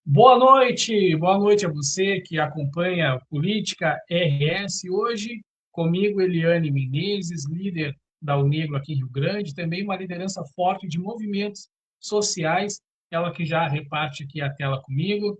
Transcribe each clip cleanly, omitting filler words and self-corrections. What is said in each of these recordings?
Boa noite a você que acompanha Política RS. Hoje, comigo, Eliane Menezes, líder da Unegro aqui em Rio Grande, também uma liderança forte de movimentos sociais, ela que já reparte aqui a tela comigo.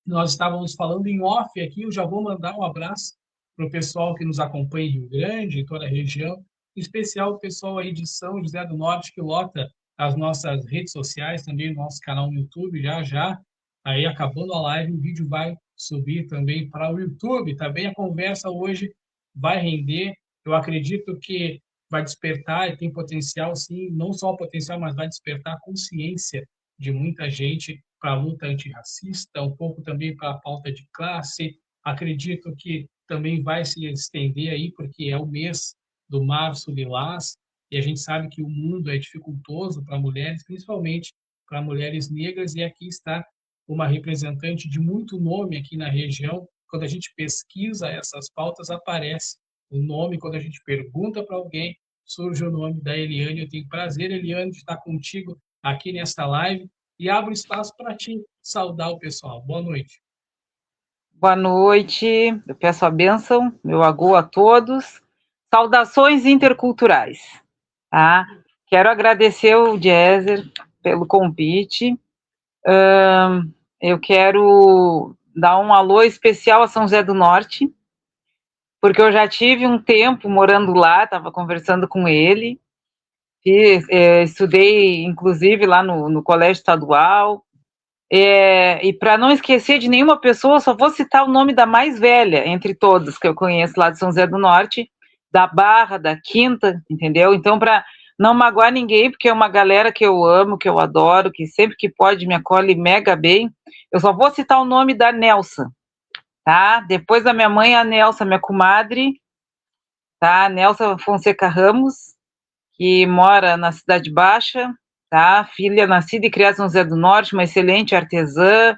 Nós estávamos falando em off aqui, eu já vou mandar um abraço para o pessoal que nos acompanha em Rio Grande, em toda a região, em especial o pessoal aí de São José do Norte, que lota as nossas redes sociais, também o nosso canal no YouTube, já já. Aí, acabando a live, o vídeo vai subir também para o YouTube. Também a conversa hoje vai render. Eu acredito que vai despertar e tem potencial, sim, não só o potencial, mas vai despertar a consciência de muita gente para a luta antirracista, um pouco também para a pauta de classe. Acredito que também vai se estender aí, porque é o mês do Março Lilás, e a gente sabe que o mundo é dificultoso para mulheres, principalmente para mulheres negras, e aqui está uma representante de muito nome aqui na região. Quando a gente pesquisa essas pautas, aparece o nome, quando a gente pergunta para alguém, surge o nome da Eliane. Eu tenho prazer, Eliane, de estar contigo aqui nesta live e abro espaço para ti saudar o pessoal. Boa noite. Boa noite, eu peço a bênção, meu agô a todos. Saudações interculturais, tá? Quero agradecer o Jezer pelo convite. Eu quero dar um alô especial a São José do Norte, porque eu já tive um tempo morando lá, estava conversando com ele, estudei inclusive lá no Colégio Estadual. E para não esquecer de nenhuma pessoa, só vou citar o nome da mais velha entre todas que eu conheço lá de São José do Norte, da Barra, da Quinta, entendeu? Então, para não magoar ninguém, porque é uma galera que eu amo, que eu adoro, que sempre que pode me acolhe mega bem, eu só vou citar o nome da Nelsa, tá? Depois da minha mãe, a Nelsa, minha comadre, tá? Nelsa Fonseca Ramos, que mora na Cidade Baixa, tá? Filha nascida e criada em São José do Norte, uma excelente artesã,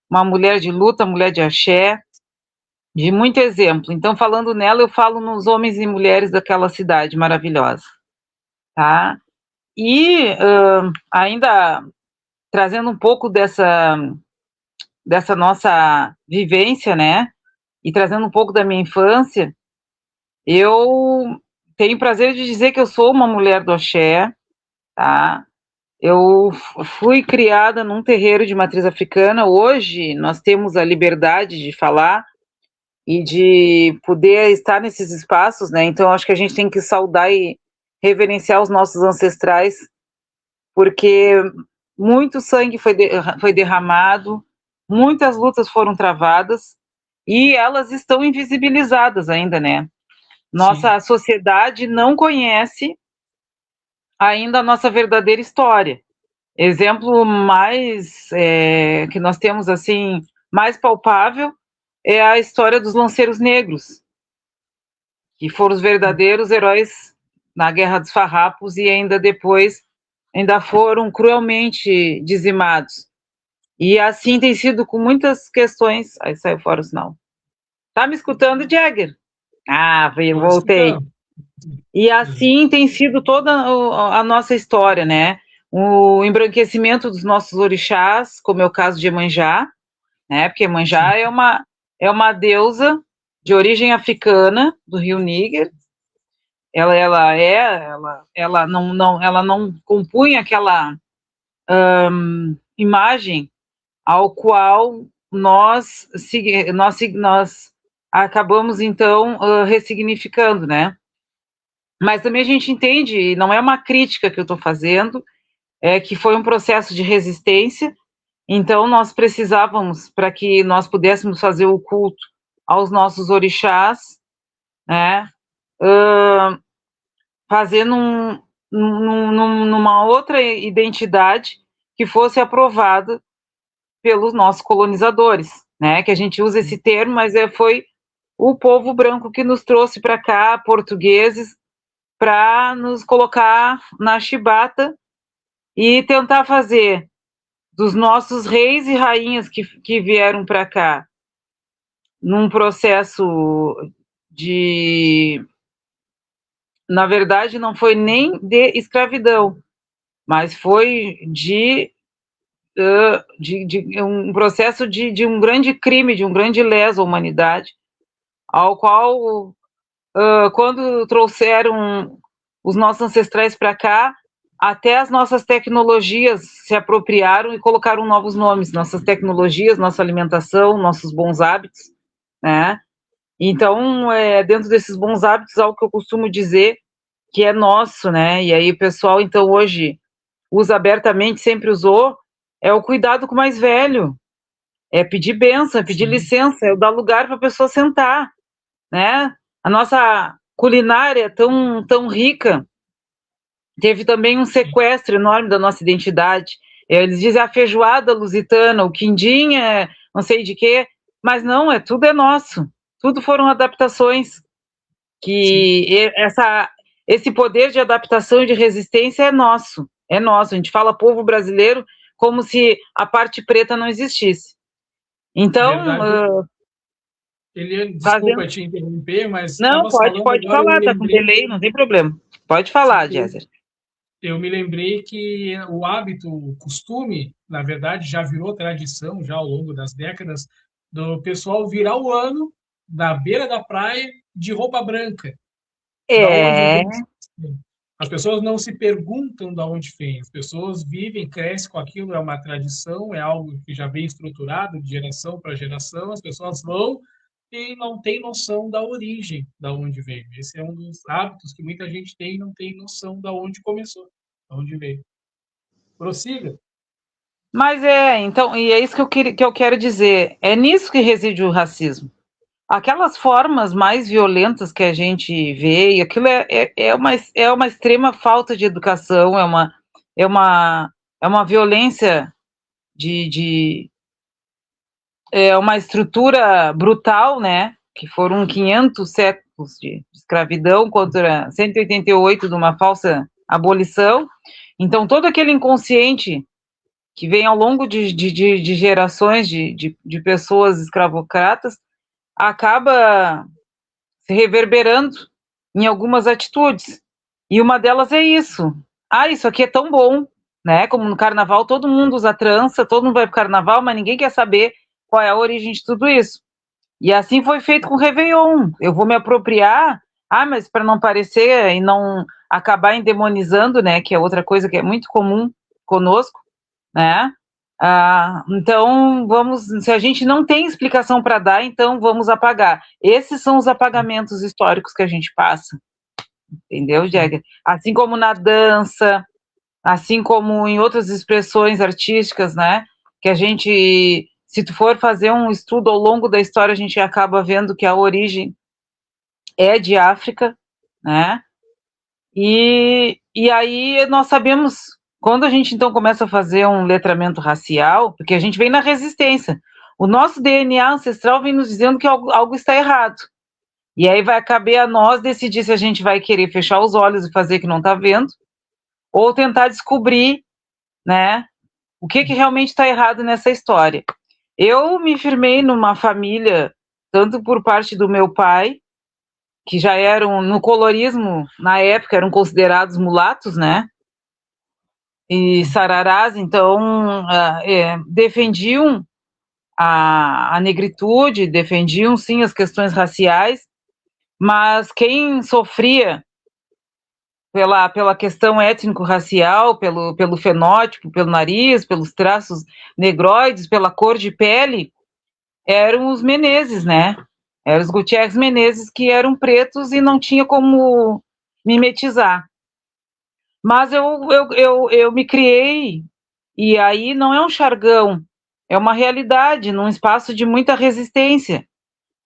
uma mulher de luta, mulher de axé, de muito exemplo. Então, falando nela, eu falo nos homens e mulheres daquela cidade maravilhosa, tá? E ainda trazendo um pouco dessa nossa vivência, né? E trazendo um pouco da minha infância, eu tenho prazer de dizer que eu sou uma mulher do axé, tá? Eu fui criada num terreiro de matriz africana. Hoje nós temos a liberdade de falar e de poder estar nesses espaços, né? Então acho que a gente tem que saudar e reverenciar os nossos ancestrais, porque muito sangue foi derramado, muitas lutas foram travadas e elas estão invisibilizadas ainda, né? Sim, Nossa sociedade não conhece ainda a nossa verdadeira história. Exemplo mais que nós temos assim mais palpável é a história dos lanceiros negros, que foram os verdadeiros heróis na Guerra dos Farrapos e ainda depois ainda foram cruelmente dizimados. E assim tem sido com muitas questões. Aí saiu fora o sinal. Tá me escutando, Jagger? Ah, estou voltei. escutando. E assim tem sido toda a nossa história, né? O embranquecimento dos nossos orixás, como é o caso de Emanjá, né? Porque Emanjá Sim, é uma deusa de origem africana do Rio Níger. Ela não compunha aquela imagem ao qual nós acabamos então ressignificando, né? Mas também a gente entende, não é uma crítica que eu estou fazendo, é que foi um processo de resistência. Então nós precisávamos, para que nós pudéssemos fazer o culto aos nossos orixás, né? Fazer numa outra identidade que fosse aprovada pelos nossos colonizadores, né? Que a gente usa esse termo, mas foi o povo branco que nos trouxe para cá, portugueses, para nos colocar na chibata e tentar fazer dos nossos reis e rainhas que vieram para cá num processo de, na verdade, não foi nem de escravidão, mas foi de de um processo de um grande crime, de um grande leso à humanidade, ao qual, quando trouxeram os nossos ancestrais para cá, até as nossas tecnologias se apropriaram e colocaram novos nomes, nossas tecnologias, nossa alimentação, nossos bons hábitos, né? Então, dentro desses bons hábitos, algo que eu costumo dizer que é nosso, né? E aí o pessoal, então, hoje usa abertamente, sempre usou, é o cuidado com o mais velho, é pedir bênção, é pedir licença, é dar lugar para a pessoa sentar, né? A nossa culinária tão rica teve também um sequestro enorme da nossa identidade. Eles dizem a feijoada lusitana, o quindim, não sei de quê, mas não, tudo é nosso. Tudo foram adaptações que esse poder de adaptação e de resistência é nosso. É nosso. A gente fala povo brasileiro como se a parte preta não existisse. Então, Eliane, desculpa te interromper, mas não, pode agora, falar, tá com delay, não tem problema. Pode falar, Jéssica. Eu me lembrei que o hábito, o costume, na verdade, já virou tradição, já ao longo das décadas, do pessoal virar o ano na beira da praia de roupa branca. Da onde vem? As pessoas não se perguntam de onde vem, as pessoas vivem, crescem com aquilo, é uma tradição, é algo que já vem estruturado de geração para geração, as pessoas vão e não tem noção da origem, da onde veio. Esse é um dos hábitos que muita gente tem e não tem noção da onde começou, da onde veio. Prossiga. Mas então, e é isso que eu quero dizer, é nisso que reside o racismo. Aquelas formas mais violentas que a gente vê, e aquilo é uma extrema falta de educação, é uma violência é uma estrutura brutal, né? Que foram 500 séculos de escravidão contra 188 de uma falsa abolição. Então, todo aquele inconsciente que vem ao longo de gerações de pessoas escravocratas acaba se reverberando em algumas atitudes. E uma delas é isso. Isso aqui é tão bom, né? Como no carnaval, todo mundo usa trança, todo mundo vai pro carnaval, mas ninguém quer saber qual é a origem de tudo isso. E assim foi feito com o Réveillon. Eu vou me apropriar, mas para não parecer e não acabar endemonizando, né? Que é outra coisa que é muito comum conosco, né? Então, se a gente não tem explicação para dar, então vamos apagar. Esses são os apagamentos históricos que a gente passa, entendeu, Jäger? Assim como na dança, assim como em outras expressões artísticas, né? Que a gente, se tu for fazer um estudo ao longo da história, a gente acaba vendo que a origem é de África, né? E aí nós sabemos. Quando a gente, então, começa a fazer um letramento racial, porque a gente vem na resistência, o nosso DNA ancestral vem nos dizendo que algo está errado. E aí vai caber a nós decidir se a gente vai querer fechar os olhos e fazer que não está vendo, ou tentar descobrir, né, o que realmente está errado nessa história. Eu me firmei numa família, tanto por parte do meu pai, que já eram, no colorismo, na época, eram considerados mulatos, né, e sararás, então defendiam a negritude, defendiam sim as questões raciais, mas quem sofria pela questão étnico-racial, pelo fenótipo, pelo nariz, pelos traços negroides, pela cor de pele, eram os Menezes, né? Eram os Gutierrez Menezes, que eram pretos e não tinha como mimetizar. Mas eu me criei, e aí não é um chargão, é uma realidade, num espaço de muita resistência,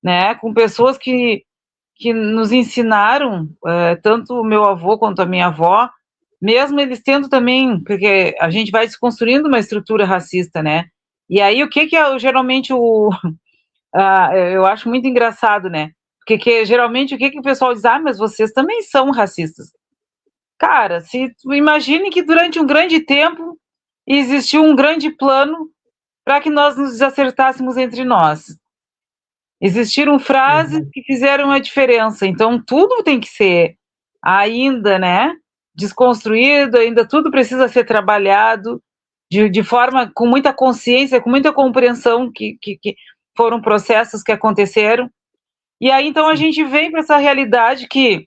né? Com pessoas que nos ensinaram, tanto o meu avô quanto a minha avó, mesmo eles tendo também, porque a gente vai desconstruindo uma estrutura racista, né? E aí o que é geralmente eu acho muito engraçado, né? Porque geralmente o que o pessoal diz? Mas vocês também são racistas. Cara, se imagine que durante um grande tempo existiu um grande plano para que nós nos desacertássemos entre nós. Existiram frases que fizeram a diferença, então tudo tem que ser ainda, né, desconstruído, ainda tudo precisa ser trabalhado, de forma, com muita consciência, com muita compreensão que foram processos que aconteceram. E aí, então, a gente vem para essa realidade que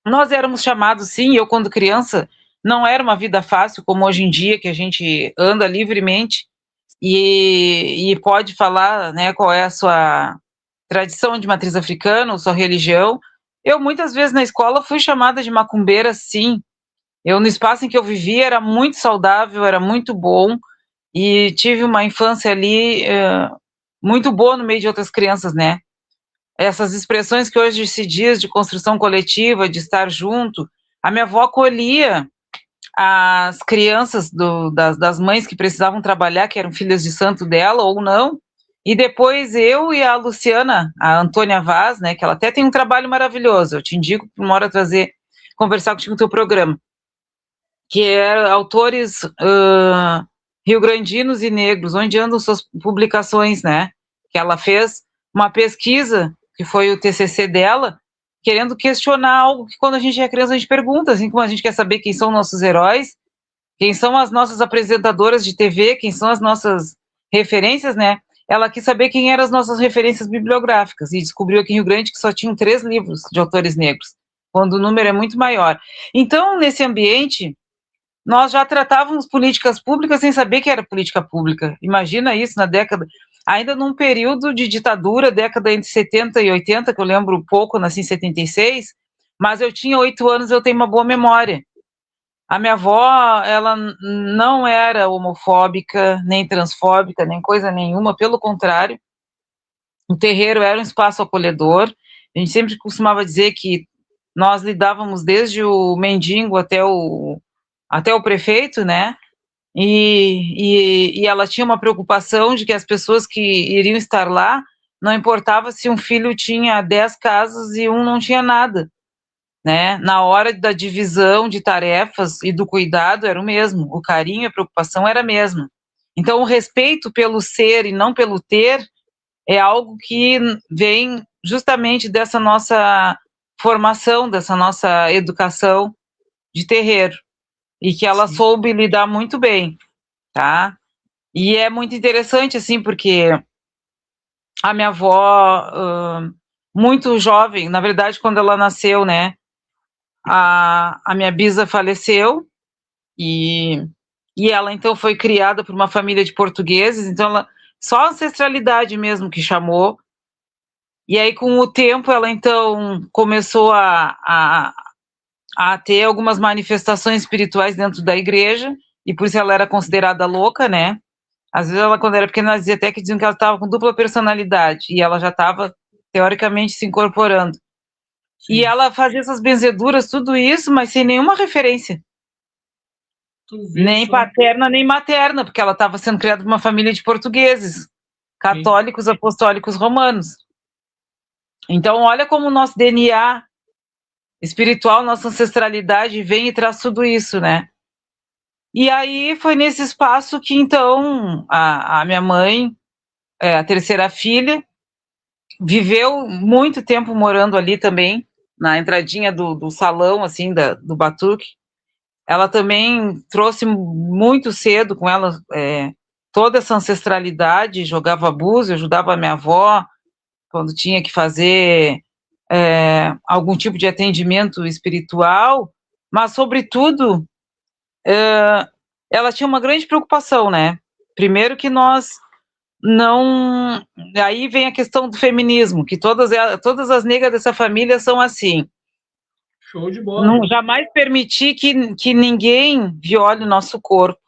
nós éramos chamados, sim, eu quando criança, não era uma vida fácil como hoje em dia, que a gente anda livremente e pode falar, né, qual é a sua tradição de matriz africana, ou sua religião. Eu, muitas vezes, na escola, fui chamada de macumbeira, sim. Eu, no espaço em que eu vivia, era muito saudável, era muito bom, e tive uma infância ali muito boa no meio de outras crianças, né? Essas expressões que hoje se diz de construção coletiva, de estar junto. A minha avó acolhia as crianças das mães que precisavam trabalhar, que eram filhas de santo dela ou não, e depois eu e a Luciana, a Antônia Vaz, né, que ela até tem um trabalho maravilhoso, eu te indico para uma hora conversar contigo no teu programa, que é autores rio-grandinos e negros, onde andam suas publicações, né, que ela fez uma pesquisa, que foi o TCC dela, querendo questionar algo que quando a gente é criança a gente pergunta, assim como a gente quer saber quem são nossos heróis, quem são as nossas apresentadoras de TV, quem são as nossas referências, né? Ela quis saber quem eram as nossas referências bibliográficas e descobriu aqui em Rio Grande que só tinham 3 livros de autores negros, quando o número é muito maior. Então, nesse ambiente, nós já tratávamos políticas públicas sem saber que era política pública. Imagina isso na década, ainda num período de ditadura, década entre 70 e 80, que eu lembro pouco, nasci em 76, mas eu tinha 8 anos, eu tenho uma boa memória. A minha avó, ela não era homofóbica, nem transfóbica, nem coisa nenhuma, pelo contrário. O terreiro era um espaço acolhedor. A gente sempre costumava dizer que nós lidávamos desde o mendigo até o prefeito, né? E ela tinha uma preocupação de que as pessoas que iriam estar lá, não importava se um filho tinha 10 casas e um não tinha nada. Né? Na hora da divisão de tarefas e do cuidado era o mesmo, o carinho e a preocupação era a mesma. Então, o respeito pelo ser e não pelo ter é algo que vem justamente dessa nossa formação, dessa nossa educação de terreiro, e que ela soube lidar muito bem, tá? E é muito interessante, assim, porque a minha avó, muito jovem, na verdade, quando ela nasceu, né, a minha bisa faleceu e ela então foi criada por uma família de portugueses, então ela, só a ancestralidade mesmo que chamou. E aí com o tempo ela então começou a ter algumas manifestações espirituais dentro da igreja, e por isso ela era considerada louca, né? Às vezes ela, quando era pequena, ela dizia até que diziam que ela estava com dupla personalidade, e ela já estava teoricamente se incorporando. Sim. E ela fazia essas benzeduras, tudo isso, mas sem nenhuma referência. Nem paterna, nem materna, porque ela estava sendo criada por uma família de portugueses, católicos, sim, apostólicos romanos. Então, olha como o nosso DNA espiritual, nossa ancestralidade vem e traz tudo isso, né? E aí foi nesse espaço que, então, a minha mãe, a terceira filha, viveu muito tempo morando ali também, na entradinha do salão, assim, do batuque. Ela também trouxe muito cedo com ela toda essa ancestralidade, jogava búzio, ajudava a minha avó quando tinha que fazer algum tipo de atendimento espiritual, mas, sobretudo, ela tinha uma grande preocupação, né? Primeiro que nós não... Aí vem a questão do feminismo, que todas as negras dessa família são assim. Show de bola. Não, jamais permitir que ninguém viole o nosso corpo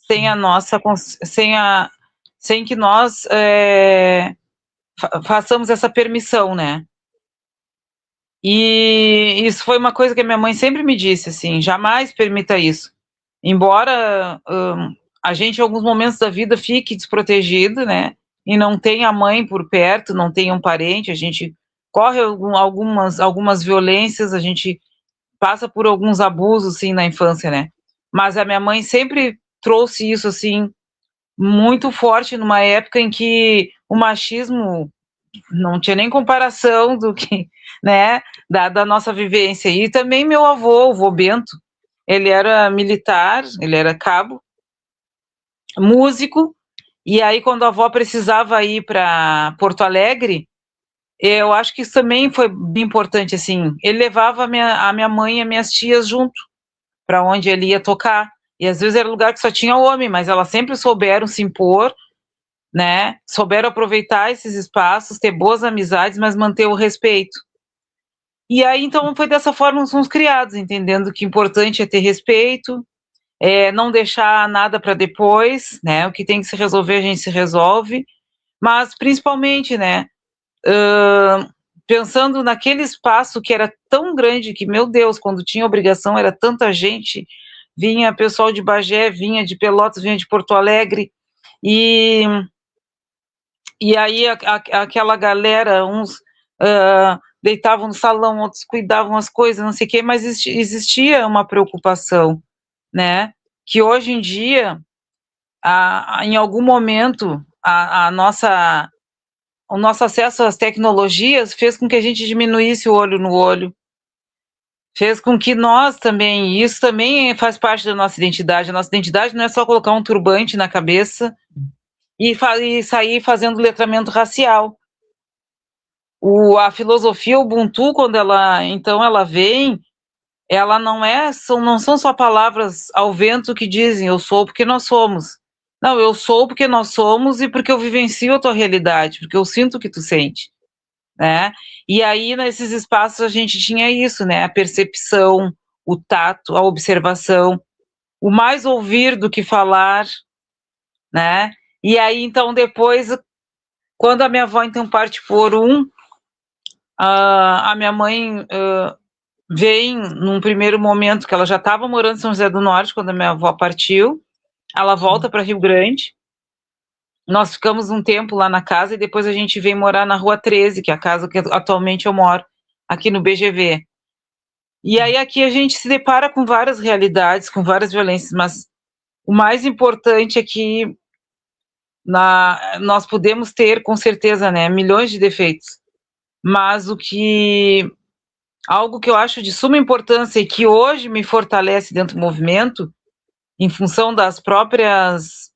sem a nossa, sem que nós façamos essa permissão, né? E isso foi uma coisa que a minha mãe sempre me disse, assim, jamais permita isso. Embora a gente, em alguns momentos da vida, fique desprotegido, né? E não tenha a mãe por perto, não tenha um parente, a gente corre algumas violências, a gente passa por alguns abusos, sim, na infância, né? Mas a minha mãe sempre trouxe isso, assim, muito forte, numa época em que o machismo não tinha nem comparação do que, né, da nossa vivência. E também meu avô, o vô Bento, ele era militar, ele era cabo, músico, e aí quando a avó precisava ir para Porto Alegre, eu acho que isso também foi bem importante, assim, ele levava a minha mãe e as minhas tias junto, para onde ele ia tocar, e às vezes era lugar que só tinha homem, mas elas sempre souberam se impor, né, souberam aproveitar esses espaços, ter boas amizades, mas manter o respeito. E aí, então, foi dessa forma que fomos criados, entendendo que o importante é ter respeito, não deixar nada para depois, né? O que tem que se resolver, a gente se resolve, mas principalmente, né? Pensando naquele espaço que era tão grande que, meu Deus, quando tinha obrigação era tanta gente, vinha pessoal de Bagé, vinha de Pelotas, vinha de Porto Alegre, e, e aí aquela galera, uns deitavam no salão, outros cuidavam as coisas, não sei o quê, mas existia uma preocupação, né? Que hoje em dia, em algum momento, o nosso acesso às tecnologias fez com que a gente diminuísse o olho no olho, fez com que nós também, isso também faz parte da nossa identidade. A nossa identidade não é só colocar um turbante na cabeça e sair fazendo letramento racial. A filosofia Ubuntu, quando ela vem, ela não são só palavras ao vento que dizem eu sou porque nós somos. Não, eu sou porque nós somos e porque eu vivencio a tua realidade, porque eu sinto o que tu sente, né? E aí, nesses espaços, a gente tinha isso, né? A percepção, o tato, a observação, o mais ouvir do que falar, né? E aí, então, depois, quando a minha avó, então, parte por a minha mãe vem num primeiro momento que ela já estava morando em São José do Norte quando a minha avó partiu, ela volta para Rio Grande, nós ficamos um tempo lá na casa e depois a gente vem morar na Rua 13, que é a casa que atualmente eu moro, aqui no BGV. E aí aqui a gente se depara com várias realidades, com várias violências, mas o mais importante é que nós podemos ter, com certeza, né, milhões de defeitos, mas algo que eu acho de suma importância e que hoje me fortalece dentro do movimento, em função das próprias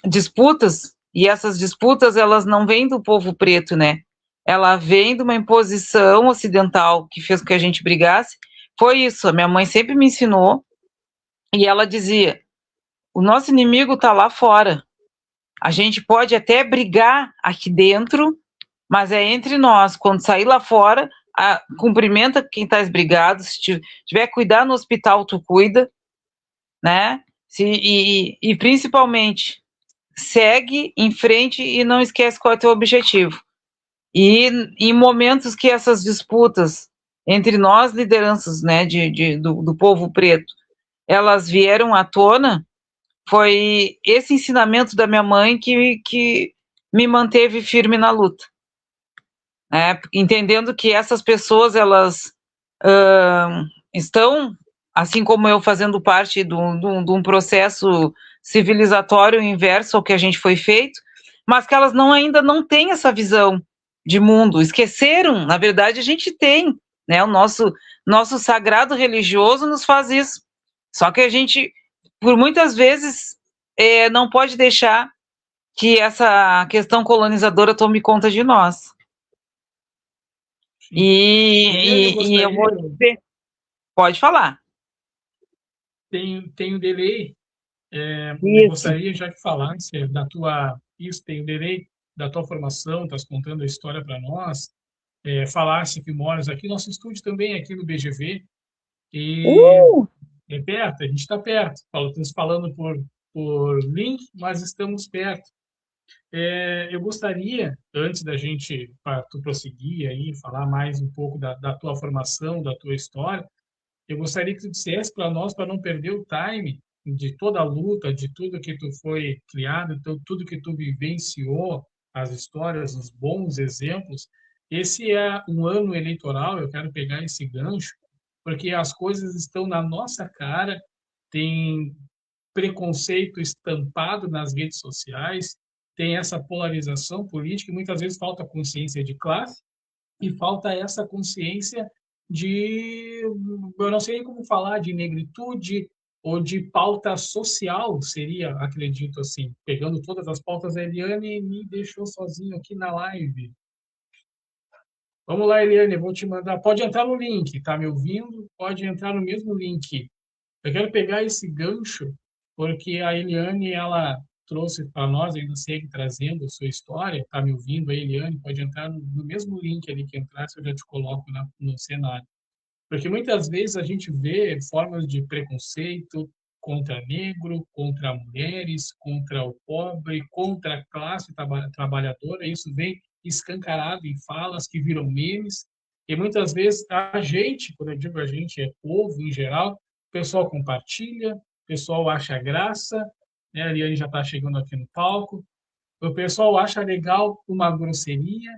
disputas, e essas disputas elas não vêm do povo preto, né? Ela vem de uma imposição ocidental que fez com que a gente brigasse. Foi isso, a minha mãe sempre me ensinou, e ela dizia, o nosso inimigo está lá fora, a gente pode até brigar aqui dentro, mas é entre nós, quando sair lá fora, cumprimenta quem está esbrigado, se tiver que cuidar no hospital, tu cuida, né? E principalmente, segue em frente e não esquece qual é o teu objetivo. E em momentos que essas disputas entre nós, lideranças, né, do povo preto, elas vieram à tona, foi esse ensinamento da minha mãe que me manteve firme na luta. Entendendo que essas pessoas, elas estão, assim como eu, fazendo parte de um processo civilizatório inverso ao que a gente foi feito, mas que elas ainda não têm essa visão de mundo, esqueceram, na verdade a gente tem, né, o nosso sagrado religioso nos faz isso, só que a gente, por muitas vezes, não pode deixar que essa questão colonizadora tome conta de nós. E eu vou dizer, pode falar. Tem o delay. Eu gostaria já que falasse da tua tem o delay da tua formação, estás contando a história para nós, falasse que moras aqui, nosso estúdio também é aqui no BGV, e é perto, a gente está perto, estamos falando por link, mas estamos perto. Eu gostaria, antes da gente, para tu prosseguir aí, falar mais um pouco da tua formação, da tua história, eu gostaria que tu dissesse para nós, para não perder o time de toda a luta, de tudo que tu foi criado, então, tudo que tu vivenciou, as histórias, os bons exemplos. Esse é um ano eleitoral, eu quero pegar esse gancho, porque as coisas estão na nossa cara, tem preconceito estampado nas redes sociais, tem essa polarização política e muitas vezes falta consciência de classe e falta essa consciência de, eu não sei como falar, de negritude ou de pauta social, seria, acredito assim, pegando todas as pautas. A Eliane me deixou sozinho aqui na live. Vamos lá, Eliane, vou te mandar. Pode entrar no link, tá me ouvindo? Pode entrar no mesmo link. Eu quero pegar esse gancho, porque a Eliane, ela trouxe para nós, ainda segue trazendo a sua história. Tá me ouvindo? A Eliane pode entrar no mesmo link ali que entrasse, eu já te coloco no cenário. Porque muitas vezes a gente vê formas de preconceito contra negro, contra mulheres, contra o pobre, contra a classe trabalhadora. Isso vem escancarado em falas que viram memes. E muitas vezes a gente, quando eu digo a gente, é povo em geral, o pessoal compartilha, o pessoal acha graça, né? A Ariane já está chegando aqui no palco. O pessoal acha legal uma grosseria,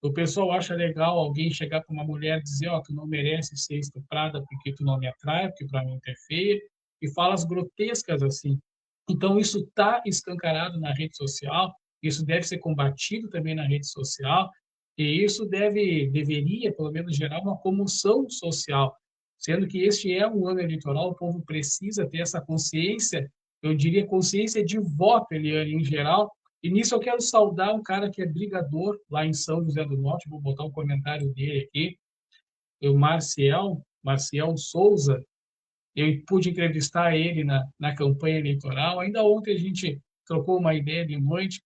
o pessoal acha legal alguém chegar para uma mulher e dizer, ó, tu não merece ser estuprada porque tu não me atrai, porque para mim tu é feia, e falas grotescas assim. Então isso está escancarado na rede social, isso deve ser combatido também na rede social, e isso deveria, pelo menos, gerar uma comoção social, sendo que este é um ano eleitoral, o povo precisa ter essa consciência, eu diria consciência de voto, Eliane, em geral. E nisso eu quero saudar um cara que é brigador lá em São José do Norte, vou botar um comentário dele aqui, o Marcial Souza. Eu pude entrevistar ele na campanha eleitoral. Ainda ontem a gente trocou uma ideia de noite,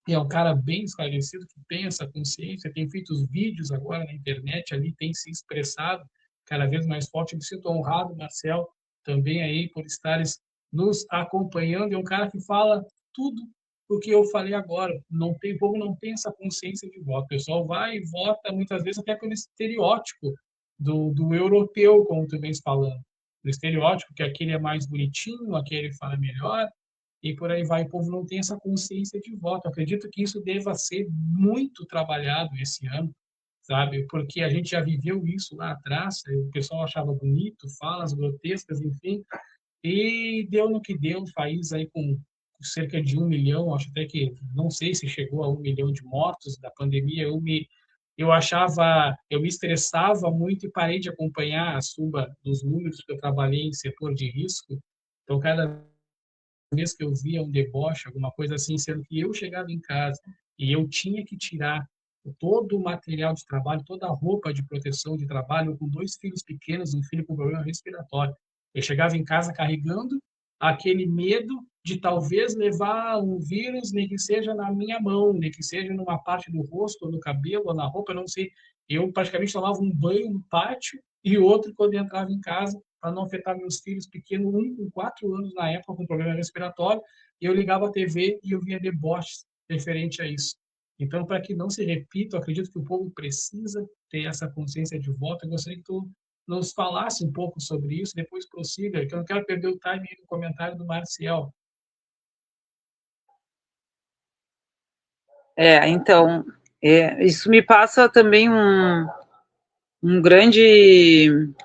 e é um cara bem esclarecido, que tem essa consciência, tem feito os vídeos agora na internet ali, tem se expressado cada vez mais forte. Eu me sinto honrado, Marcel, também aí por estares nos acompanhando. É um cara que fala tudo o que eu falei agora. Não tem, o povo não tem essa consciência de voto. O pessoal vai e vota, muitas vezes, até pelo estereótipo do europeu, como tu vens falando. Do estereótipo, que aquele é mais bonitinho, aquele fala melhor, e por aí vai. O povo não tem essa consciência de voto. Eu acredito que isso deva ser muito trabalhado esse ano, sabe? Porque a gente já viveu isso lá atrás, o pessoal achava bonito, falas grotescas, enfim, e deu no que deu. O país aí com cerca de 1 milhão, acho até que, não sei se chegou a 1 milhão de mortos da pandemia. Eu me estressava muito e parei de acompanhar a suba dos números, porque eu trabalhei em setor de risco. Então, cada vez que eu via um deboche, alguma coisa assim, sendo que eu chegava em casa e eu tinha que tirar todo o material de trabalho, toda a roupa de proteção de trabalho, com 2 filhos pequenos, um filho com problema respiratório. Eu chegava em casa carregando aquele medo de talvez levar um vírus, nem que seja na minha mão, nem que seja numa parte do rosto, ou no cabelo, ou na roupa, eu não sei. Eu praticamente tomava um banho no pátio e outro quando entrava em casa, para não afetar meus filhos pequenos, um com 4 anos na época, com problema respiratório, e eu ligava a TV e eu via deboches referente a isso. Então, para que não se repita, eu acredito que o povo precisa ter essa consciência de voto. Eu gostaria que tu nos falasse um pouco sobre isso, depois prossiga, que eu não quero perder o time no comentário do Marcial. Então, isso me passa também um grande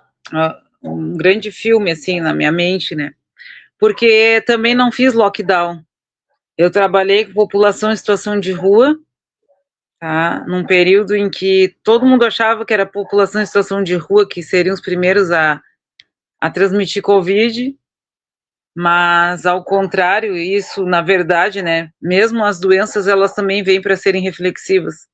filme, assim, na minha mente, né? Porque também não fiz lockdown. Eu trabalhei com população em situação de rua, tá? Num período em que todo mundo achava que era a população em situação de rua que seriam os primeiros a transmitir Covid, mas ao contrário, isso, na verdade, né, mesmo as doenças, elas também vêm para serem reflexivas.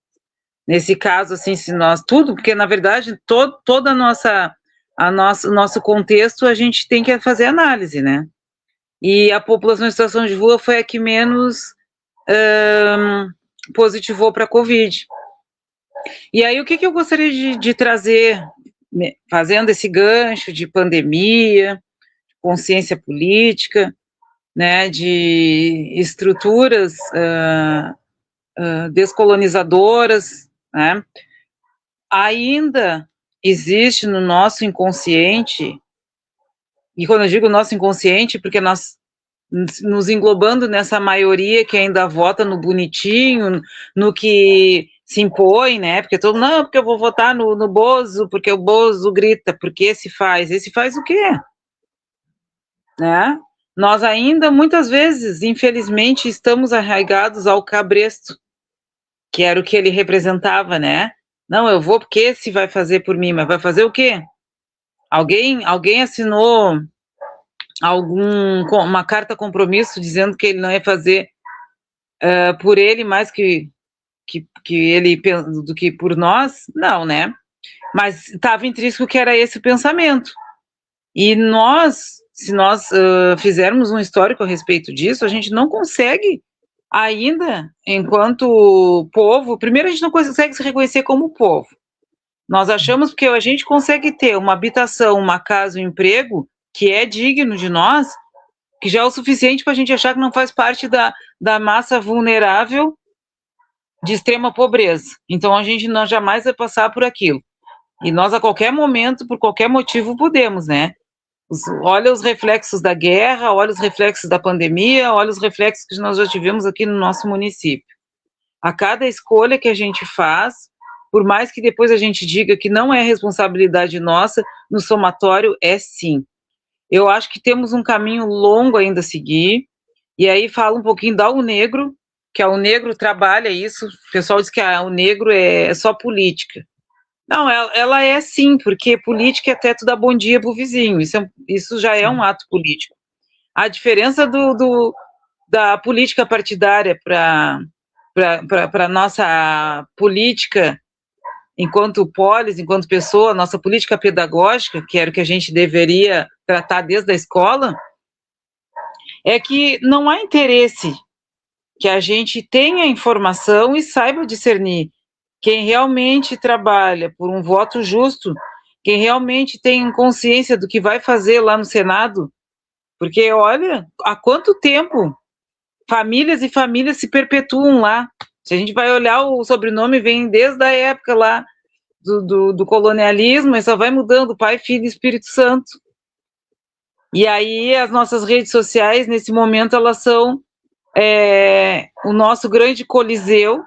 Nesse caso, assim, se nós, tudo, porque na verdade, toda o nosso contexto, a gente tem que fazer análise, né? E a população em situação de rua foi a que menos positivou para a Covid. E aí, o que eu gostaria de trazer, fazendo esse gancho de pandemia, consciência política, né, de estruturas descolonizadoras, né? Ainda existe no nosso inconsciente, e quando eu digo nosso inconsciente, porque nós nos englobando nessa maioria que ainda vota no bonitinho, no que se impõe, né? Porque todo não, porque eu vou votar no Bozo, porque o Bozo grita, porque esse faz o quê? Né? Nós ainda, muitas vezes, infelizmente, estamos arraigados ao cabresto, que era o que ele representava, né? Não, eu vou porque esse vai fazer por mim, mas vai fazer o quê? Alguém assinou uma carta compromisso dizendo que ele não ia fazer por ele mais que ele do que por nós, não, né? Mas estava intrínseco que era esse o pensamento. E se nós fizermos um histórico a respeito disso, a gente não consegue ainda, enquanto povo, primeiro a gente não consegue se reconhecer como povo. Nós achamos que a gente consegue ter uma habitação, uma casa, um emprego que é digno de nós, que já é o suficiente para a gente achar que não faz parte da massa vulnerável de extrema pobreza. Então a gente não jamais vai passar por aquilo. E nós a qualquer momento, por qualquer motivo, podemos, né? Olha os reflexos da guerra, olha os reflexos da pandemia, olha os reflexos que nós já tivemos aqui no nosso município. A cada escolha que a gente faz, por mais que depois a gente diga que não é responsabilidade nossa, no somatório é sim. Eu acho que temos um caminho longo ainda a seguir, e aí fala um pouquinho da UNegro, que a UNegro trabalha isso, o pessoal diz que a UNegro é só política. Não, ela é sim, porque política é até tu dar bom dia pro vizinho, isso já é um ato político. A diferença da política partidária para a nossa política enquanto polis, enquanto pessoa, nossa política pedagógica, que era o que a gente deveria tratar desde a escola, é que não há interesse que a gente tenha informação e saiba discernir quem realmente trabalha por um voto justo, quem realmente tem consciência do que vai fazer lá no Senado, porque olha, há quanto tempo famílias e famílias se perpetuam lá. Se a gente vai olhar, o sobrenome vem desde a época lá do colonialismo, mas só vai mudando, Pai, Filho e Espírito Santo. E aí as nossas redes sociais, nesse momento, elas são o nosso grande coliseu,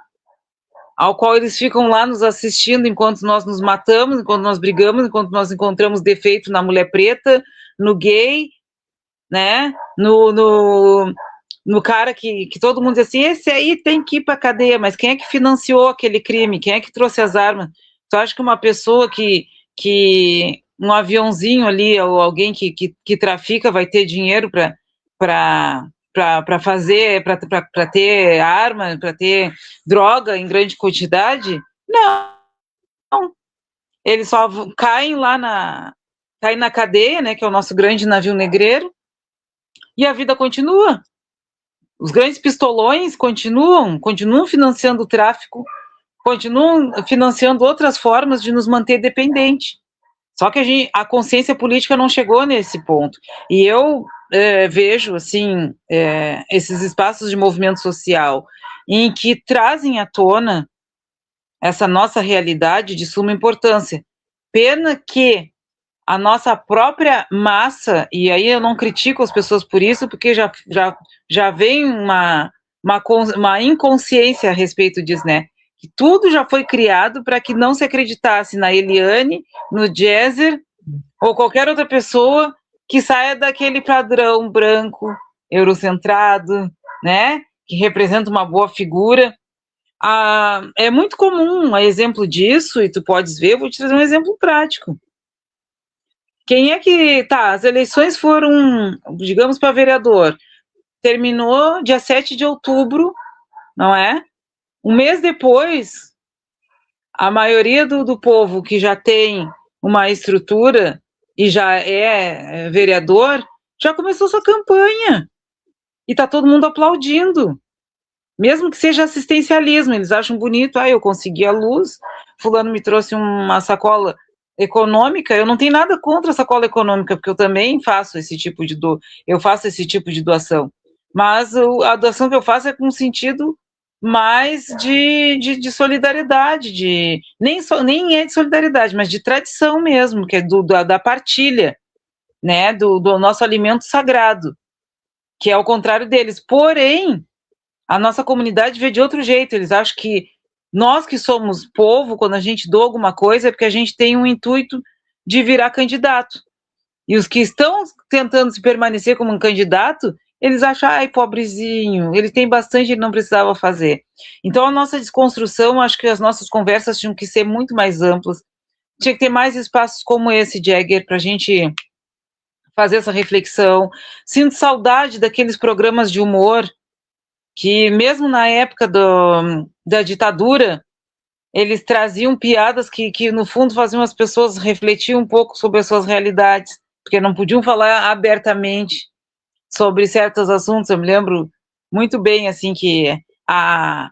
ao qual eles ficam lá nos assistindo enquanto nós nos matamos, enquanto nós brigamos, enquanto nós encontramos defeito na mulher preta, no gay, né? No cara que todo mundo diz assim, esse aí tem que ir para a cadeia, mas quem é que financiou aquele crime? Quem é que trouxe as armas? Tu acha que uma pessoa que um aviãozinho ali, ou alguém que trafica vai ter dinheiro para fazer, para ter arma, para ter droga em grande quantidade? Não. Eles só caem na cadeia, né, que é o nosso grande navio negreiro, e a vida continua. Os grandes pistolões continuam financiando o tráfico, continuam financiando outras formas de nos manter dependentes. Só que a consciência política não chegou nesse ponto. E eu vejo, assim, esses espaços de movimento social em que trazem à tona essa nossa realidade de suma importância. Pena que a nossa própria massa, e aí eu não critico as pessoas por isso, porque já vem uma inconsciência a respeito disso, né? Que tudo já foi criado para que não se acreditasse na Eliane, no Jezer, ou qualquer outra pessoa que saia daquele padrão branco, eurocentrado, né? Que representa uma boa figura. É muito comum, a exemplo disso, e tu podes ver, eu vou te trazer um exemplo prático. Quem é que... Tá, as eleições foram, digamos, para vereador. Terminou dia 7 de outubro, não é? Um mês depois, a maioria do povo que já tem uma estrutura e já é vereador, já começou sua campanha. E tá todo mundo aplaudindo. Mesmo que seja assistencialismo, eles acham bonito, eu consegui a luz, fulano me trouxe uma sacola econômica, eu não tenho nada contra a sacola econômica, porque eu também faço esse tipo de doação. Mas a doação que eu faço é com sentido mais de solidariedade, nem é de solidariedade, mas de tradição mesmo, que é da partilha, né, do nosso alimento sagrado, que é ao contrário deles. Porém, a nossa comunidade vê de outro jeito, eles acham que nós que somos povo, quando a gente doa alguma coisa, é porque a gente tem um intuito de virar candidato. E os que estão tentando se permanecer como um candidato, eles acham, pobrezinho, ele tem bastante, ele não precisava fazer. Então, a nossa desconstrução, acho que as nossas conversas tinham que ser muito mais amplas, tinha que ter mais espaços como esse, Jagger, para a gente fazer essa reflexão. Sinto saudade daqueles programas de humor que, mesmo na época da ditadura, eles traziam piadas que, no fundo, faziam as pessoas refletir um pouco sobre as suas realidades, porque não podiam falar abertamente sobre certos assuntos. Eu me lembro muito bem, assim, que a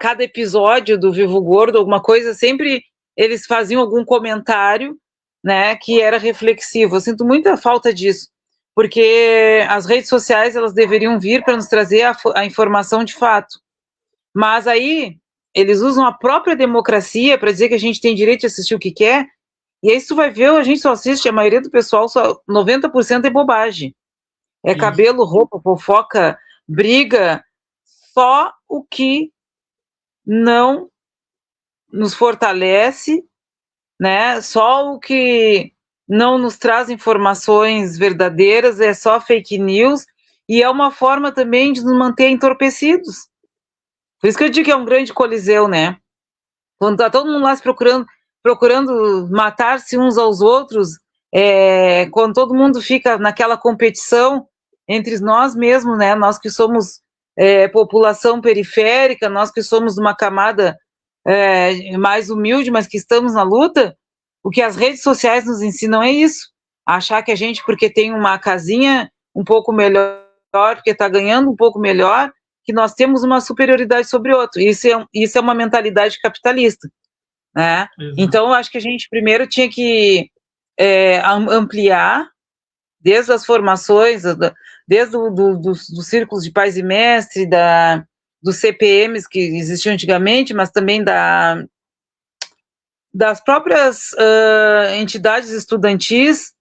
cada episódio do Vivo Gordo, alguma coisa, sempre eles faziam algum comentário, né, que era reflexivo. Eu sinto muita falta disso, porque as redes sociais, elas deveriam vir para nos trazer a informação de fato. Mas aí eles usam a própria democracia para dizer que a gente tem direito de assistir o que quer, e aí tu vai ver, a gente só assiste, a maioria do pessoal, só 90% é bobagem. É Isso. cabelo, roupa, fofoca, briga, só o que não nos fortalece, né? Só o que não nos traz informações verdadeiras, é só fake news, e é uma forma também de nos manter entorpecidos. Por isso que eu digo que é um grande coliseu, né? Quando tá todo mundo lá se procurando matar-se uns aos outros, quando todo mundo fica naquela competição entre nós mesmos, né? Nós que somos população periférica, nós que somos uma camada mais humilde, mas que estamos na luta, o que as redes sociais nos ensinam é isso. Achar que a gente, porque tem uma casinha um pouco melhor, porque está ganhando um pouco melhor, que nós temos uma superioridade sobre o outro. Isso é uma mentalidade capitalista, né? Então, eu acho que a gente primeiro tinha que ampliar, desde as formações, desde dos círculos de pais e mestre, dos CPMs que existiam antigamente, mas também das próprias entidades estudantis,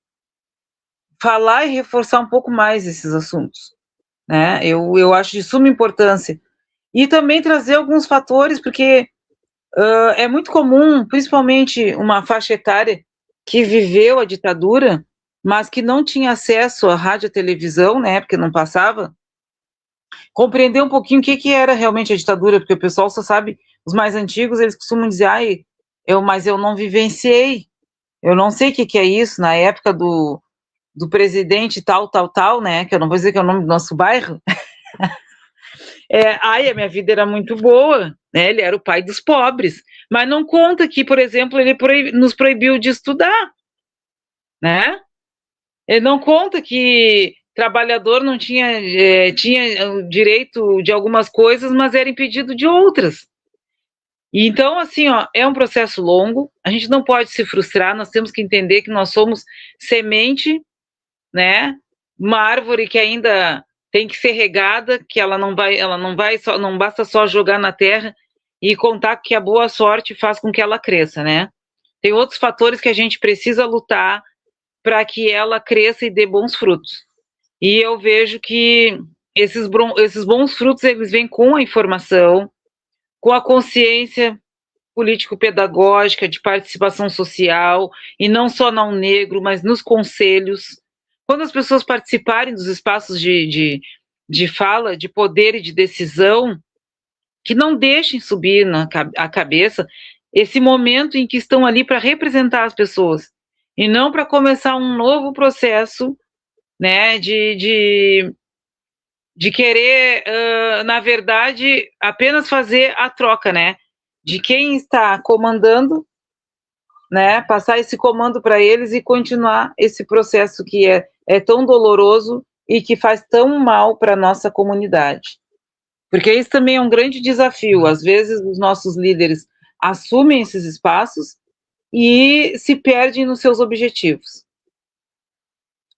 falar e reforçar um pouco mais esses assuntos, né? Eu acho de suma importância. E também trazer alguns fatores, porque é muito comum, principalmente uma faixa etária que viveu a ditadura, mas que não tinha acesso à rádio e televisão, né, porque não passava, compreender um pouquinho o que era realmente a ditadura, porque o pessoal só sabe, os mais antigos, eles costumam dizer, mas eu não vivenciei, eu não sei o que é isso, na época do presidente tal, tal, tal, né, que eu não vou dizer que é o nome do nosso bairro, a minha vida era muito boa, né, ele era o pai dos pobres, mas não conta que, por exemplo, ele nos proibiu de estudar, né, ele não conta que trabalhador não tinha o direito de algumas coisas, mas era impedido de outras. E então, assim, ó, é um processo longo, a gente não pode se frustrar, nós temos que entender que nós somos semente, né, uma árvore que ainda tem que ser regada, que ela não vai só, não basta só jogar na terra e contar que a boa sorte faz com que ela cresça, né? Tem outros fatores que a gente precisa lutar para que ela cresça e dê bons frutos. E eu vejo que esses bons frutos, eles vêm com a informação, com a consciência político-pedagógica, de participação social, e não só na UNegro, mas nos conselhos. Quando as pessoas participarem dos espaços de fala, de poder e de decisão, que não deixem subir a cabeça esse momento em que estão ali para representar as pessoas, e não para começar um novo processo, né, de querer, na verdade, apenas fazer a troca, né, de quem está comandando, né, passar esse comando para eles e continuar esse processo que é tão doloroso e que faz tão mal para a nossa comunidade. Porque isso também é um grande desafio. Às vezes, os nossos líderes assumem esses espaços e se perdem nos seus objetivos.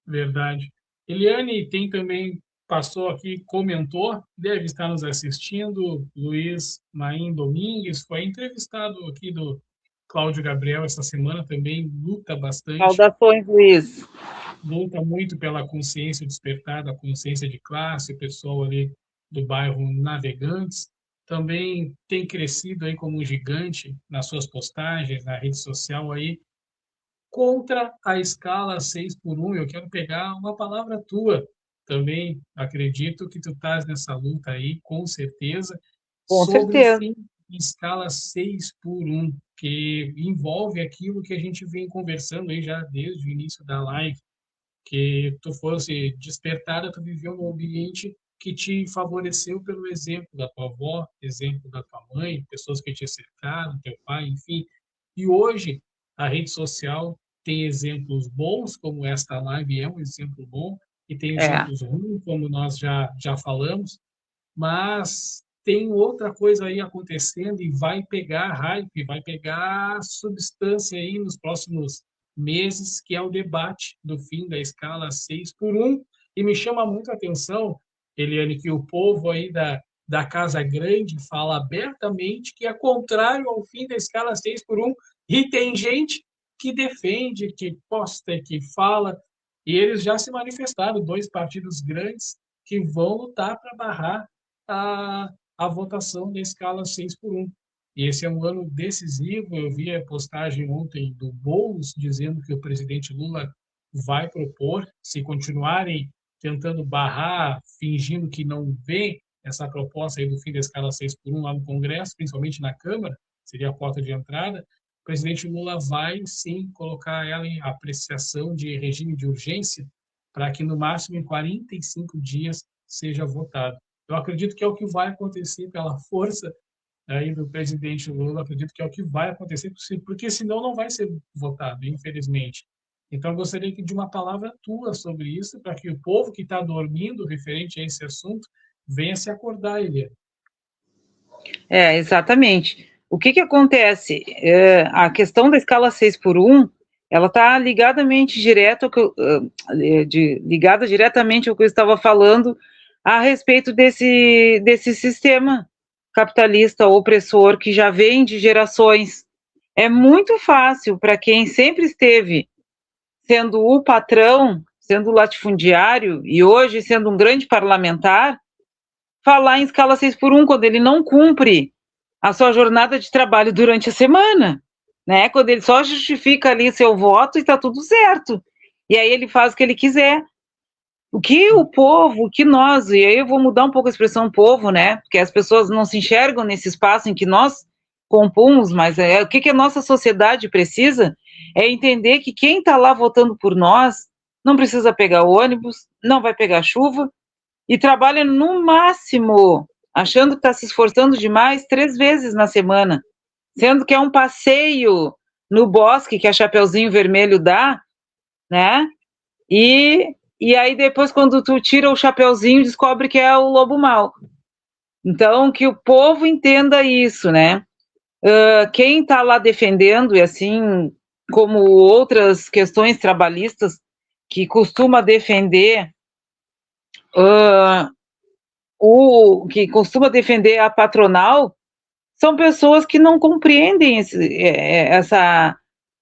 Verdade. Eliane tem também, passou aqui, comentou, deve estar nos assistindo, Luiz Maim Domingues, foi entrevistado aqui do Cláudio Gabriel essa semana, também luta bastante. Saudações, Luiz. Luta muito pela consciência despertada, a consciência de classe, o pessoal ali do bairro Navegantes. Também tem crescido aí como um gigante nas suas postagens, na rede social aí, contra a escala 6 por 1. Eu quero pegar uma palavra tua também. Acredito que tu estás nessa luta aí, com certeza, Com sobre o certeza. fim de escala 6 por 1, que envolve aquilo que a gente vem conversando aí já desde o início da live, que tu fosse despertada, tu viveu num ambiente que te favoreceu pelo exemplo da tua avó, exemplo da tua mãe, pessoas que te cercaram, teu pai, enfim. E hoje a rede social tem exemplos bons, como esta live é um exemplo bom, e tem É, exemplos ruins, como nós já falamos, mas tem outra coisa aí acontecendo e vai pegar hype, vai pegar substância aí nos próximos meses, que é o debate do fim da escala 6x1. E me chama muito a atenção, Eliane, que o povo aí da Casa Grande fala abertamente que é contrário ao fim da escala 6x1, e tem gente que defende, que posta, que fala, e eles já se manifestaram, dois partidos grandes que vão lutar para barrar a votação da escala 6x1. E esse é um ano decisivo. Eu vi a postagem ontem do Boulos dizendo que o presidente Lula vai propor, se continuarem tentando barrar, fingindo que não vê essa proposta aí do fim da escala 6x1 lá no Congresso, principalmente na Câmara, seria a porta de entrada, o presidente Lula vai sim colocar ela em apreciação de regime de urgência para que no máximo em 45 dias seja votado. Eu acredito que é o que vai acontecer pela força aí do presidente Lula, acredito que é o que vai acontecer, porque senão não vai ser votado, infelizmente. Então, eu gostaria de uma palavra tua sobre isso, para que o povo que está dormindo referente a esse assunto venha se acordar, Eliane. exatamente. O que acontece? A questão da escala 6x1, ela está ligada diretamente ao que eu estava falando a respeito desse sistema capitalista opressor que já vem de gerações. É muito fácil para quem sempre esteve sendo o patrão, sendo latifundiário e hoje sendo um grande parlamentar, falar em escala 6x1 quando ele não cumpre a sua jornada de trabalho durante a semana, né? Quando ele só justifica ali seu voto e está tudo certo. E aí ele faz o que ele quiser. O que o povo, o que nós, e aí eu vou mudar um pouco a expressão povo, né? Porque as pessoas não se enxergam nesse espaço em que nós compomos, mas o que a nossa sociedade precisa é entender que quem está lá votando por nós não precisa pegar ônibus, não vai pegar chuva, e trabalha no máximo, achando que está se esforçando demais, 3 vezes na semana, sendo que é um passeio no bosque que a Chapeuzinho Vermelho dá, né? E aí depois, quando tu tira o chapeuzinho, descobre que é o lobo mau. Então, que o povo entenda isso, né? Quem está lá defendendo, e assim como outras questões trabalhistas, que costuma defender que costuma defender a patronal, são pessoas que não compreendem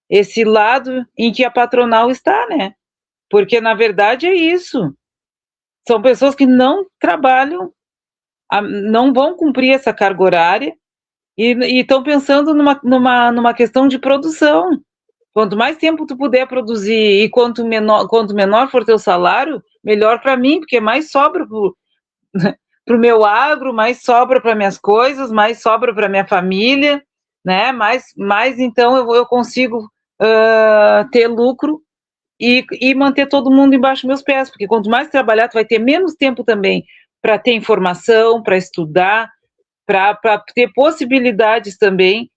esse lado em que a patronal está, né? Porque, na verdade, é isso. São pessoas que não trabalham, não vão cumprir essa carga horária e estão pensando numa questão de produção. Quanto mais tempo tu puder produzir e quanto menor for teu salário, melhor para mim, porque mais sobra para o meu agro, mais sobra para minhas coisas, mais sobra para minha família, né? Mais então eu consigo ter lucro e manter todo mundo embaixo dos meus pés, porque quanto mais trabalhar, tu vai ter menos tempo também para ter informação, para estudar, para ter possibilidades também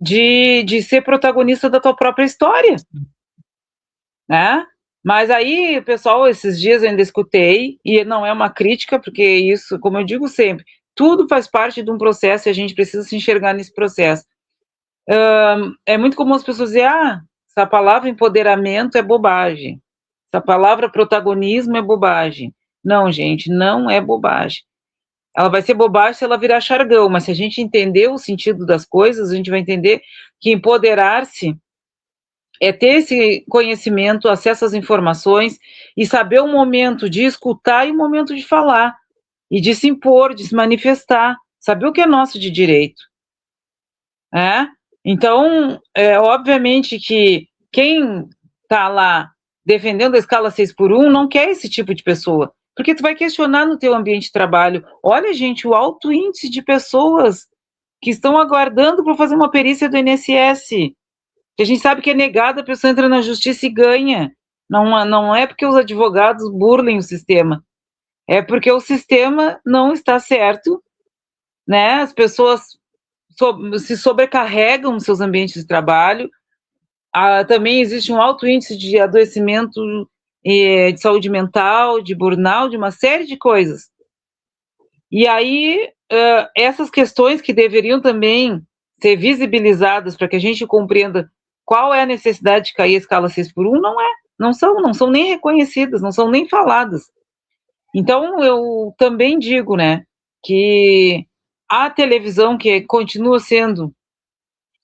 de ser protagonista da tua própria história, né? Mas aí, pessoal, esses dias eu ainda escutei, e não é uma crítica, porque isso, como eu digo sempre, tudo faz parte de um processo e a gente precisa se enxergar nesse processo. É muito comum as pessoas dizerem, essa palavra empoderamento é bobagem, essa palavra protagonismo é bobagem. Não, gente, não é bobagem. Ela vai ser bobagem se ela virar chargão, mas se a gente entender o sentido das coisas, a gente vai entender que empoderar-se é ter esse conhecimento, acesso às informações e saber o momento de escutar e o momento de falar, e de se impor, de se manifestar, saber o que é nosso de direito. Então, obviamente que quem está lá defendendo a escala 6x1 não quer esse tipo de pessoa, porque tu vai questionar no teu ambiente de trabalho. Olha, gente, o alto índice de pessoas que estão aguardando para fazer uma perícia do INSS, que a gente sabe que é negada, a pessoa entra na justiça e ganha. Não é porque os advogados burlem o sistema, é porque o sistema não está certo, né? As pessoas se sobrecarregam nos seus ambientes de trabalho. Também existe um alto índice de adoecimento de saúde mental, de burnout, de uma série de coisas. E aí, essas questões que deveriam também ser visibilizadas para que a gente compreenda qual é a necessidade de cair a escala 6x1, não são nem reconhecidas, não são nem faladas. Então, eu também digo, né, que a televisão, que continua sendo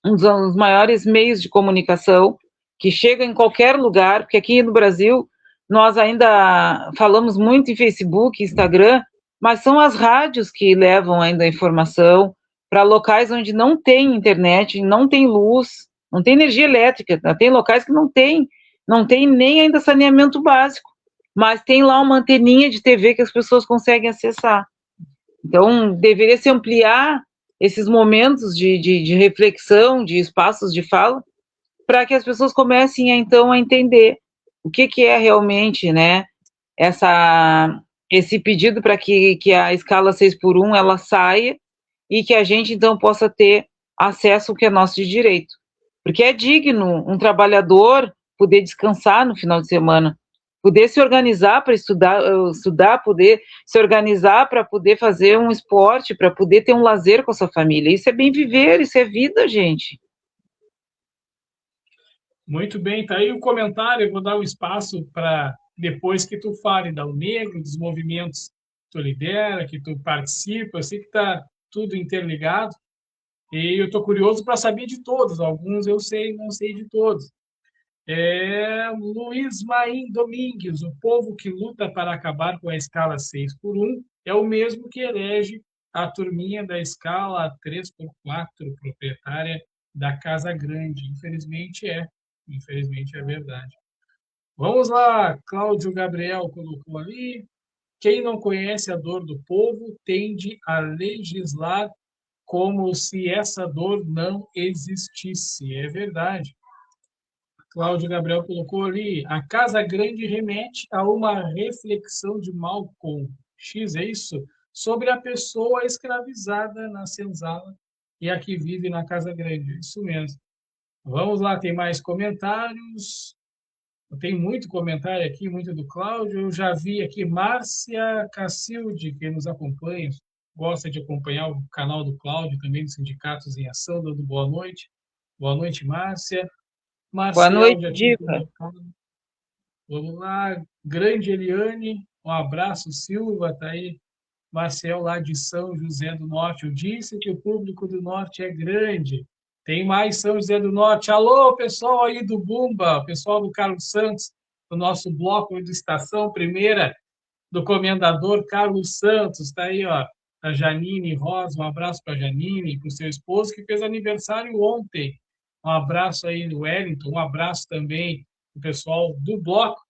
um dos maiores meios de comunicação, que chega em qualquer lugar, porque aqui no Brasil nós ainda falamos muito em Facebook, Instagram, mas são as rádios que levam ainda a informação para locais onde não tem internet, não tem luz, não tem energia elétrica, tem locais que não tem nem ainda saneamento básico, mas tem lá uma anteninha de TV que as pessoas conseguem acessar. Então, deveria se ampliar esses momentos de reflexão, de espaços de fala, para que as pessoas comecem, então, a entender o que é realmente, né, esse pedido para que a escala 6x1 ela saia e que a gente, então, possa ter acesso ao que é nosso de direito. Porque é digno um trabalhador poder descansar no final de semana, poder se organizar para estudar, poder se organizar para poder fazer um esporte, para poder ter um lazer com a sua família. Isso é bem viver, isso é vida, gente. Muito bem, tá aí o comentário, eu vou dar um espaço para depois que tu fale da Negro, dos movimentos que tu lidera, que tu participa, eu sei que está tudo interligado, e eu estou curioso para saber de todos, alguns eu sei, não sei de todos. Luiz Maim Domingues, o povo que luta para acabar com a escala 6x1 é o mesmo que elege a turminha da escala 3x4, proprietária da Casa Grande. Infelizmente é verdade. Vamos lá, Cláudio Gabriel colocou ali. Quem não conhece a dor do povo tende a legislar como se essa dor não existisse. É verdade. Cláudio Gabriel colocou ali, a Casa Grande remete a uma reflexão de Malcolm X, é isso? Sobre a pessoa escravizada na senzala e a que vive na Casa Grande. Isso mesmo. Vamos lá, tem mais comentários. Tem muito comentário aqui, muito do Cláudio. Eu já vi aqui Márcia Cacilde, que nos acompanha, gosta de acompanhar o canal do Cláudio, também dos Sindicatos em Ação, dando boa noite. Boa noite, Márcia. Boa Marcel noite, já tinha Diva. colocado. Vamos lá. Grande Eliane, um abraço, Silva, tá aí. Marcel, lá de São José do Norte. Eu disse que o público do Norte é grande. Tem mais São José do Norte. Alô, pessoal aí do Bumba, pessoal do Carlos Santos, do nosso bloco de Estação Primeira, do Comendador Carlos Santos. Está aí, ó. A Janine Rosa, um abraço para a Janine e para o seu esposo, que fez aniversário ontem. Um abraço aí no Wellington, um abraço também para o pessoal do bloco,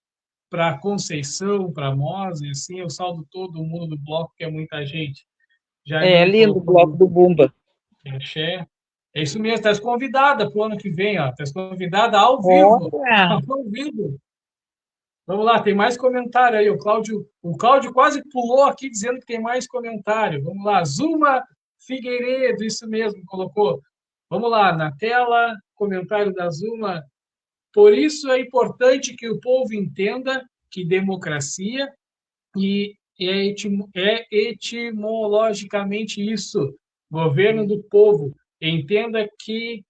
para Conceição, para Mose, assim, eu saldo todo mundo do bloco, que é muita gente. É Janine lindo o bloco colocou do Bumba. axé. É isso mesmo, estás convidada para o ano que vem, ó. Estás convidada ao vivo. Olha, Ao vivo. Vamos lá, tem mais comentário aí. O Cláudio quase pulou aqui dizendo que tem mais comentário. Vamos lá, Zuma Figueiredo, isso mesmo, colocou. Vamos lá, na tela, comentário da Zuma. Por isso é importante que o povo entenda que democracia é etimologicamente isso, governo do povo. Entenda que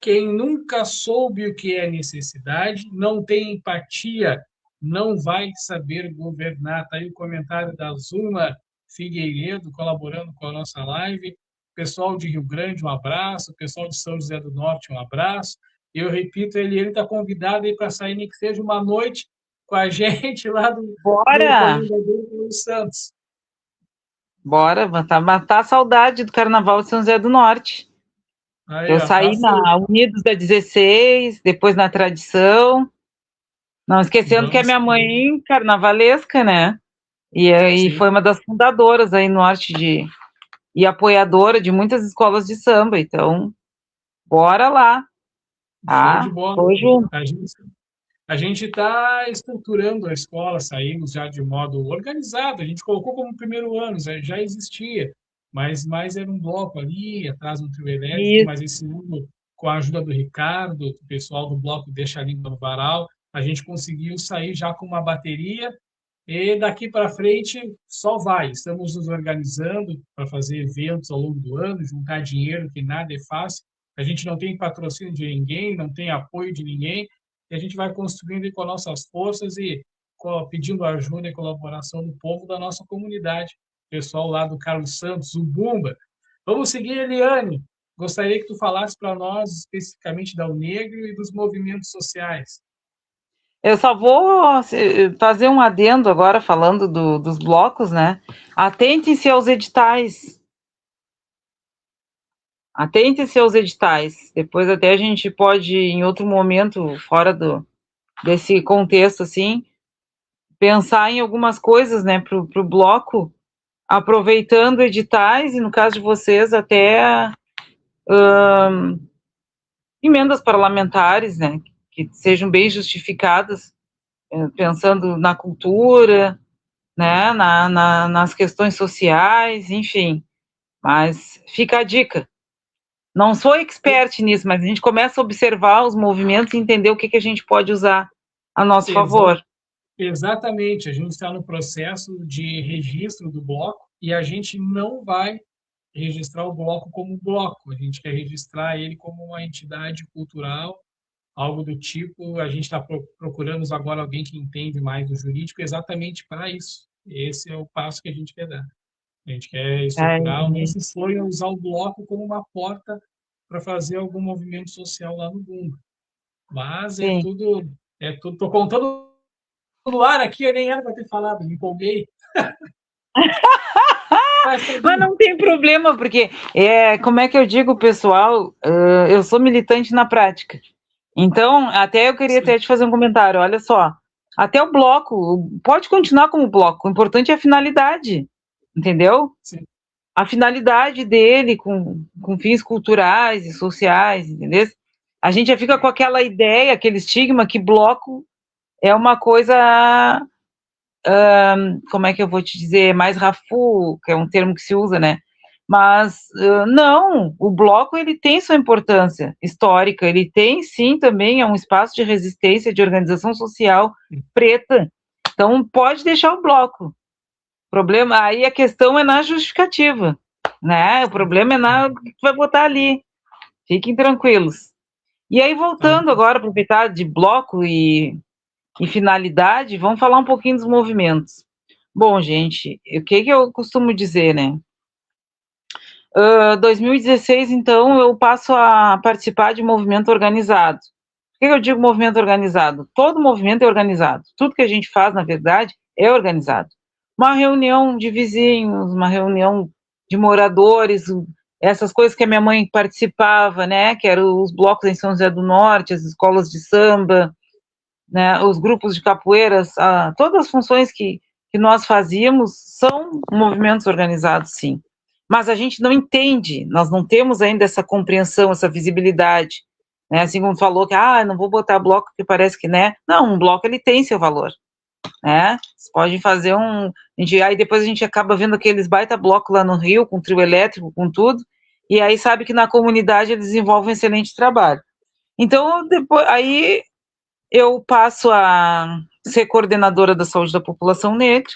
quem nunca soube o que é necessidade, não tem empatia, não vai saber governar. Está aí o comentário da Zuma Figueiredo, colaborando com a nossa live. Pessoal de Rio Grande, um abraço. Pessoal de São José do Norte, um abraço. Eu repito, ele está convidado aí para sair, nem que seja uma noite, com a gente lá do bora! Comendador Carlos Santos. Bora, matar a saudade do Carnaval de São José do Norte. Aí, Eu ó, tá saí feito. na Unidos da 16, depois na Tradição. Não esquecendo que a Vamos minha sair. mãe carnavalesca, né? E Sim. foi uma das fundadoras aí no Norte e apoiadora de muitas escolas de samba. Então, bora lá. Show de Ah, bola. tô junto. A gente, A gente está estruturando a escola, saímos já de modo organizado. A gente colocou como primeiro ano, já existia, mas era um bloco ali, atrás um trio elétrico. Isso. Mas esse ano, com a ajuda do Ricardo, o pessoal do bloco Deixa a Língua no Varal, a gente conseguiu sair já com uma bateria e daqui para frente só vai. Estamos nos organizando para fazer eventos ao longo do ano, juntar dinheiro, que nada é fácil. A gente não tem patrocínio de ninguém, não tem apoio de ninguém, e a gente vai construindo com as nossas forças e pedindo ajuda e colaboração do povo da nossa comunidade. Pessoal lá do Carlos Santos, o Bumba. Vamos seguir, Eliane. Gostaria que tu falasse para nós especificamente da Unegro e dos movimentos sociais. Eu só vou fazer um adendo agora falando dos blocos, né? Atentem-se aos editais. Atentem-se aos editais. Depois até a gente pode, em outro momento, fora desse contexto, assim, pensar em algumas coisas, né, para o bloco, aproveitando editais, e no caso de vocês, até emendas parlamentares, né, que sejam bem justificadas, pensando na cultura, né, nas questões sociais, enfim. Mas fica a dica. Não sou expert nisso, mas a gente começa a observar os movimentos e entender o que a gente pode usar a nosso favor. Exatamente, a gente está no processo de registro do bloco e a gente não vai registrar o bloco como bloco, a gente quer registrar ele como uma entidade cultural, algo do tipo. A gente está procurando agora alguém que entende mais do jurídico exatamente para isso. Esse é o passo que a gente quer dar. A gente quer estruturar. O nosso sonho é usar o bloco como uma porta para fazer algum movimento social lá no mundo. Mas é Sim. tudo, Estou contando no ar aqui, eu nem era para ter falado, me empolguei. Mas não tem problema, porque, como é que eu digo, pessoal, eu sou militante na prática. Então, até eu queria até te fazer um comentário, olha só, até o bloco, pode continuar como bloco, o importante é a finalidade, entendeu? Sim. A finalidade dele com fins culturais e sociais, entendeu? A gente já fica com aquela ideia, aquele estigma que bloco é uma coisa, como é que eu vou te dizer, mais rafu, que é um termo que se usa, né? Mas não, o bloco ele tem sua importância histórica, ele tem sim também, é um espaço de resistência, de organização social preta. Então pode deixar o bloco. O problema, aí a questão é na justificativa, né? O problema é na que vai botar ali. Fiquem tranquilos. E aí, voltando agora, aproveitar de bloco e finalidade, vamos falar um pouquinho dos movimentos. Bom, gente, o que eu costumo dizer, né? 2016, então, eu passo a participar de movimento organizado. Por que eu digo movimento organizado? Todo movimento é organizado. Tudo que a gente faz, na verdade, é organizado. Uma reunião de vizinhos, uma reunião de moradores, essas coisas que a minha mãe participava, né? Que eram os blocos em São José do Norte, as escolas de samba, né? Os grupos de capoeiras, todas as funções que nós fazíamos são movimentos organizados, sim. Mas a gente não entende, nós não temos ainda essa compreensão, essa visibilidade, né? Assim como falou que, não vou botar bloco porque parece que, né? Não, um bloco ele tem seu valor, né? Vocês podem fazer aí depois a gente acaba vendo aqueles baita blocos lá no Rio, com trio elétrico, com tudo, e aí sabe que na comunidade eles desenvolvem um excelente trabalho. Então, depois, aí eu passo a ser coordenadora da saúde da população negra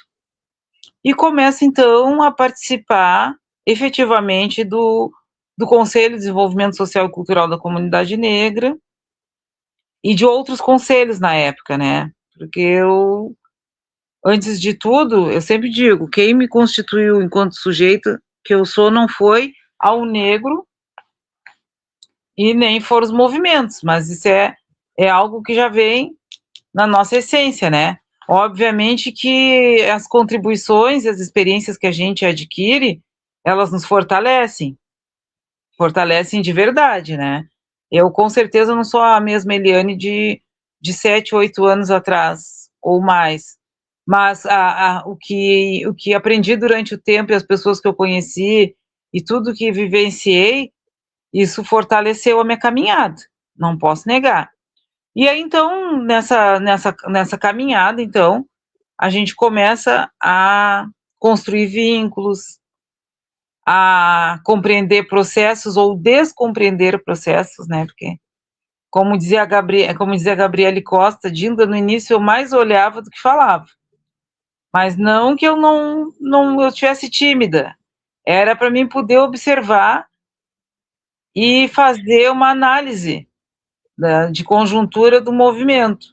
e começo, então, a participar efetivamente do Conselho de Desenvolvimento Social e Cultural da Comunidade Negra e de outros conselhos na época, né? Porque eu, antes de tudo, eu sempre digo, quem me constituiu enquanto sujeito que eu sou não foi ao negro e nem foram os movimentos, mas isso é algo que já vem na nossa essência, né? Obviamente que as contribuições e as experiências que a gente adquire, elas nos fortalecem de verdade, né? Eu, com certeza, não sou a mesma Eliane de 7, 8 anos atrás, ou mais, mas o que aprendi durante o tempo e as pessoas que eu conheci e tudo que vivenciei, isso fortaleceu a minha caminhada, não posso negar. E aí, então, nessa caminhada, então, a gente começa a construir vínculos, a compreender processos ou descompreender processos, né? Porque, como dizia a Gabriele Costa, Dinda, no início eu mais olhava do que falava. Mas não que eu não eu estivesse tímida. Era para mim poder observar e fazer uma análise, né, de conjuntura do movimento.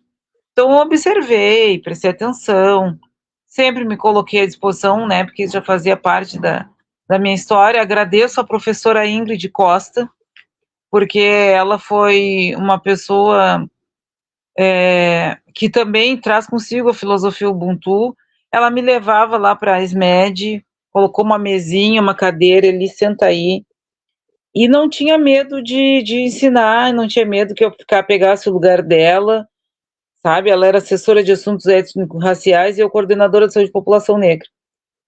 Então, eu observei, prestei atenção, sempre me coloquei à disposição, né, porque isso já fazia parte da minha história. Agradeço a professora Ingrid Costa, porque ela foi uma pessoa que também traz consigo a filosofia Ubuntu. Ela me levava lá para a SMED, colocou uma mesinha, uma cadeira, ele senta aí, e não tinha medo de ensinar, não tinha medo que eu pegasse o lugar dela, sabe? Ela era assessora de assuntos étnico-raciais e eu coordenadora de saúde de população negra.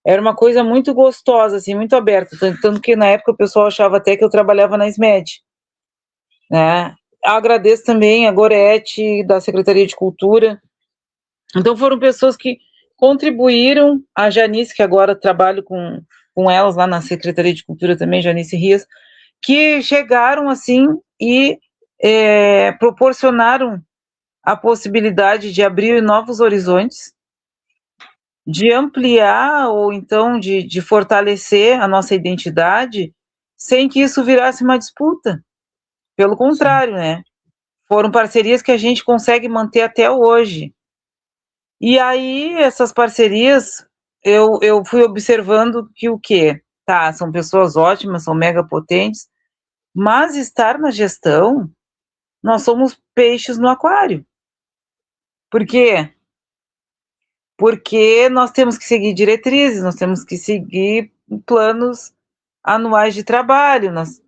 Era uma coisa muito gostosa, assim, muito aberta, tanto que na época o pessoal achava até que eu trabalhava na SMED, né? Agradeço também a Gorete, da Secretaria de Cultura. Então foram pessoas que contribuíram, a Janice, que agora trabalho com elas lá na Secretaria de Cultura também, Janice Rias, que chegaram assim e proporcionaram a possibilidade de abrir novos horizontes, de ampliar ou então de fortalecer a nossa identidade sem que isso virasse uma disputa. Pelo contrário, né? Foram parcerias que a gente consegue manter até hoje. E aí, essas parcerias, eu fui observando que o quê? Tá, são pessoas ótimas, são mega potentes, mas estar na gestão, nós somos peixes no aquário. Por quê? Porque nós temos que seguir diretrizes, nós temos que seguir planos anuais de trabalho, nós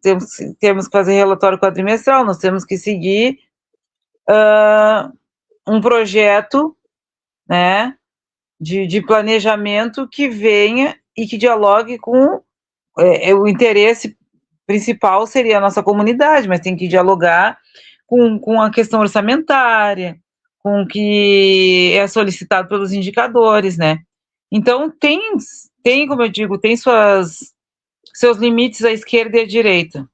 temos que fazer relatório quadrimestral, nós temos que seguir um projeto, né, de planejamento que venha e que dialogue com o interesse principal seria a nossa comunidade, mas tem que dialogar com a questão orçamentária, com o que é solicitado pelos indicadores, né? Então, tem, como eu digo, tem seus limites à esquerda e à direita.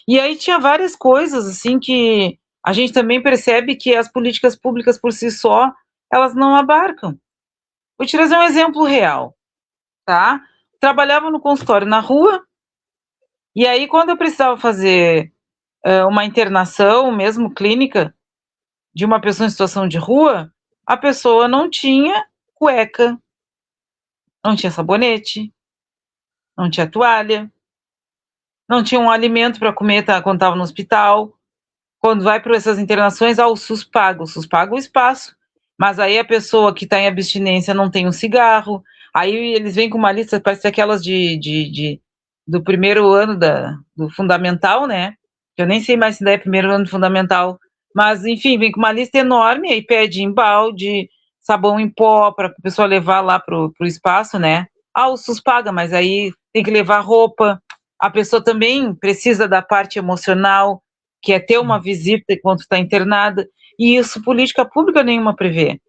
E aí tinha várias coisas, assim, que a gente também percebe que as políticas públicas por si só, elas não abarcam. Vou te trazer um exemplo real, tá? Trabalhava no consultório na rua, e aí quando eu precisava fazer uma internação, mesmo clínica, de uma pessoa em situação de rua, a pessoa não tinha cueca, não tinha sabonete, não tinha toalha, não tinha um alimento para comer quando estava no hospital. Quando vai para essas internações, o SUS paga o espaço, mas aí a pessoa que está em abstinência não tem um cigarro, aí eles vêm com uma lista, parece aquelas do primeiro ano do fundamental, né? Eu nem sei mais se é primeiro ano fundamental, mas enfim, vem com uma lista enorme, aí pede embalde, sabão em pó para a pessoa levar lá pro espaço, né? O SUS paga, mas aí tem que levar roupa. A pessoa também precisa da parte emocional, que é ter uma visita enquanto está internada, e isso política pública nenhuma prevê.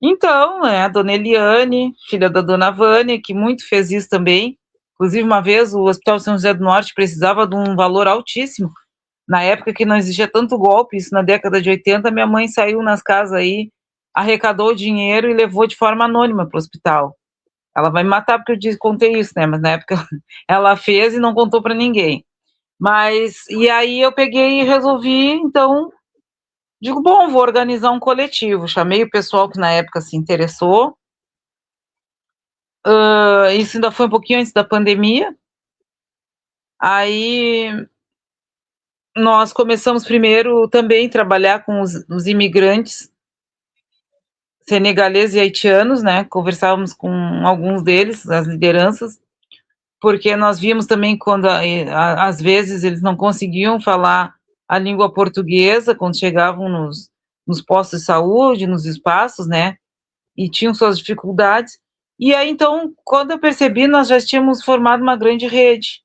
Então, a dona Eliane, filha da dona Vânia, que muito fez isso também, inclusive uma vez o Hospital São José do Norte precisava de um valor altíssimo, na época que não existia tanto golpe, isso na década de 80, minha mãe saiu nas casas aí, arrecadou o dinheiro e levou de forma anônima para o hospital. Ela vai me matar porque eu contei isso, né? Mas na época ela fez e não contou para ninguém. Mas, e aí eu peguei e resolvi, então, digo, bom, vou organizar um coletivo. Chamei o pessoal que na época se interessou. Isso ainda foi um pouquinho antes da pandemia. Aí nós começamos primeiro também a trabalhar com os imigrantes senegaleses e haitianos, né? Conversávamos com alguns deles, as lideranças, porque nós vimos também quando, às vezes, eles não conseguiam falar a língua portuguesa quando chegavam nos postos de saúde, nos espaços, né? E tinham suas dificuldades. E aí, então, quando eu percebi, nós já tínhamos formado uma grande rede.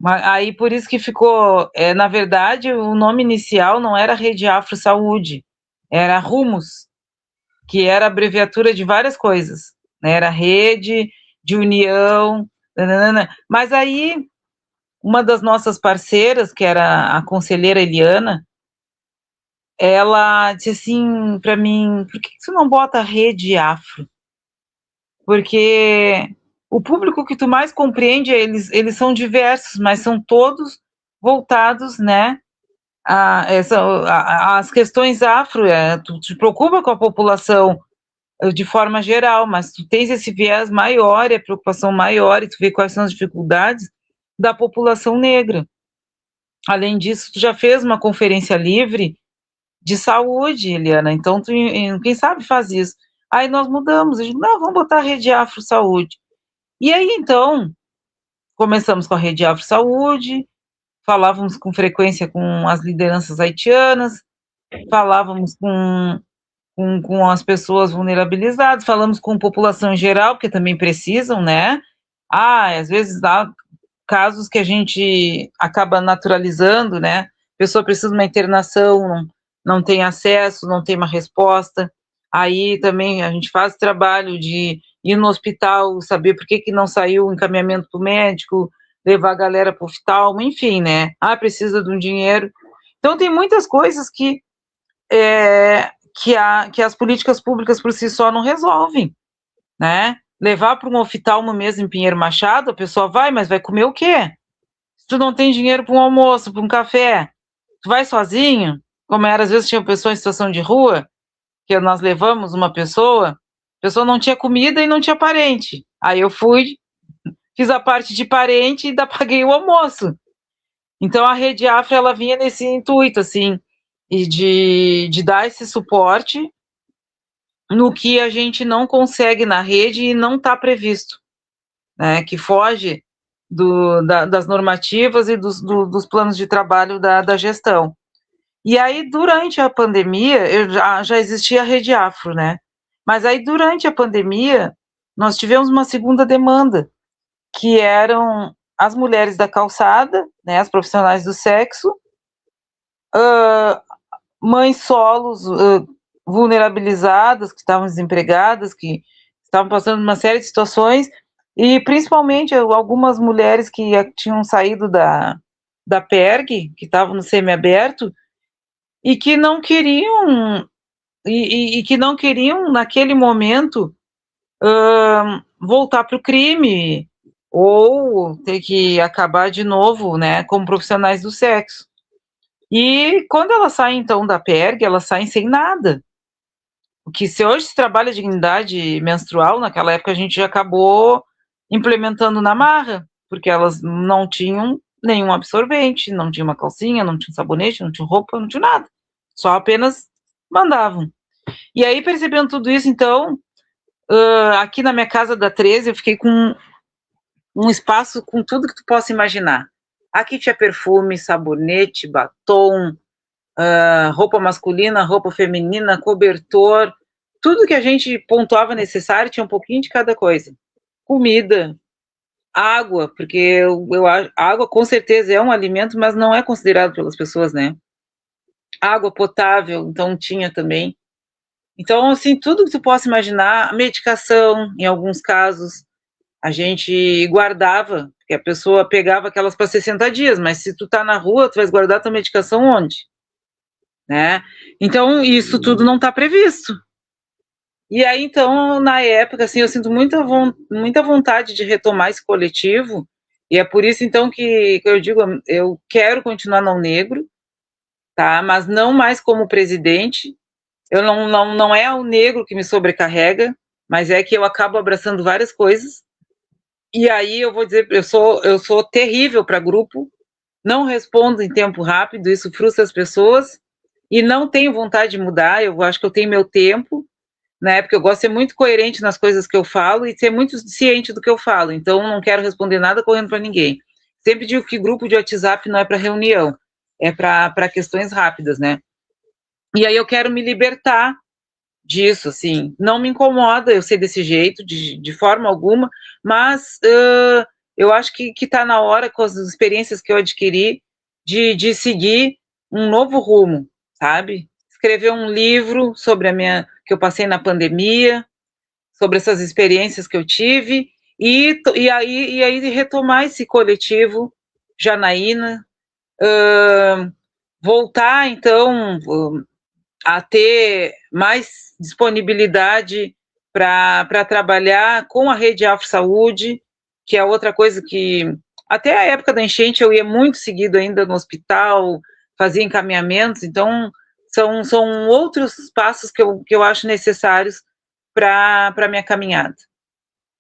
Aí por isso que ficou, na verdade, o nome inicial não era Rede Afro Saúde, era Rumos, que era abreviatura de várias coisas, né? Era Rede de União, nananana. Mas aí uma das nossas parceiras, que era a conselheira Eliana, ela disse assim para mim: por que você não bota Rede Afro? Porque o público que tu mais compreende, eles são diversos, mas são todos voltados, né, as questões afro. Tu te preocupa com a população de forma geral, mas tu tens esse viés maior, a preocupação maior, e tu vê quais são as dificuldades da população negra. Além disso, tu já fez uma conferência livre de saúde, Eliana, então tu, quem sabe faz isso. Aí nós mudamos, a gente, não, vamos botar a Rede Afro Saúde. E aí, então, começamos com a Rede Afro Saúde, falávamos com frequência com as lideranças haitianas, falávamos com as pessoas vulnerabilizadas, falamos com a população em geral, porque também precisam, né? Às vezes há casos que a gente acaba naturalizando, né? A pessoa precisa de uma internação, não tem acesso, não tem uma resposta. Aí também a gente faz trabalho de ir no hospital, saber por que não saiu o encaminhamento para o médico, levar a galera para o hospital, enfim, né? Precisa de um dinheiro. Então tem muitas coisas que as políticas públicas por si só não resolvem, né? Levar para um oftalmo mesmo em Pinheiro Machado, a pessoa vai, mas vai comer o quê? Se tu não tem dinheiro para um almoço, para um café, tu vai sozinho? Como era, às vezes tinha pessoa em situação de rua, que nós levamos uma pessoa, a pessoa não tinha comida e não tinha parente. Aí eu fui, fiz a parte de parente e ainda paguei o almoço. Então a Rede Afro, ela vinha nesse intuito, assim, e de dar esse suporte no que a gente não consegue na rede e não está previsto, né, que foge das normativas e dos planos de trabalho da gestão. E aí, durante a pandemia, já existia a Rede Afro, né? Mas aí, durante a pandemia, nós tivemos uma segunda demanda, que eram as mulheres da calçada, né, as profissionais do sexo, mães solos, vulnerabilizadas, que estavam desempregadas, que estavam passando uma série de situações, e principalmente algumas mulheres que tinham saído da PERG, que estavam no semiaberto, e que não queriam, e que não queriam, naquele momento, voltar para o crime, ou ter que acabar de novo, né, como profissionais do sexo. E quando elas saem, então, da PERG, elas saem sem nada. Porque se hoje se trabalha dignidade menstrual, naquela época a gente já acabou implementando na marra, porque elas não tinham nenhum absorvente, não tinha uma calcinha, não tinha sabonete, não tinha roupa, não tinha nada. Só apenas mandavam. E aí, percebendo tudo isso, então, aqui na minha casa da 13, eu fiquei com um espaço com tudo que tu possa imaginar. Aqui tinha perfume, sabonete, batom, roupa masculina, roupa feminina, cobertor, tudo que a gente pontuava necessário, tinha um pouquinho de cada coisa. Comida, água, porque a água com certeza é um alimento, mas não é considerado pelas pessoas, né? Água potável, então tinha também. Então, assim, tudo que tu possa imaginar, medicação, em alguns casos, a gente guardava, porque a pessoa pegava aquelas para 60 dias, mas se tu tá na rua, tu vais guardar tua medicação onde? Né? Então, isso tudo não está previsto. E aí, então, na época, assim, eu sinto muita vontade de retomar esse coletivo, e é por isso, então, que eu digo, eu quero continuar no Negro, tá? Mas não mais como presidente. Eu não é o negro que me sobrecarrega, mas é que eu acabo abraçando várias coisas. E aí eu vou dizer, eu sou terrível para grupo, não respondo em tempo rápido, isso frustra as pessoas, e não tenho vontade de mudar, eu acho que eu tenho meu tempo, né, porque eu gosto de ser muito coerente nas coisas que eu falo e ser muito ciente do que eu falo, então não quero responder nada correndo para ninguém. Sempre digo que grupo de WhatsApp não é para reunião, é para questões rápidas, né. E aí eu quero me libertar disso, assim, não me incomoda eu ser desse jeito, de forma alguma, mas eu acho que está na hora, com as experiências que eu adquiri, de seguir um novo rumo, sabe? Escrever um livro sobre que eu passei na pandemia, sobre essas experiências que eu tive, e aí retomar esse coletivo Janaína, voltar, então, a ter mais disponibilidade para trabalhar com a rede Afro Saúde, que é outra coisa que, até a época da enchente, eu ia muito seguido ainda no hospital, fazia encaminhamentos, então são outros passos que eu acho necessários para a minha caminhada.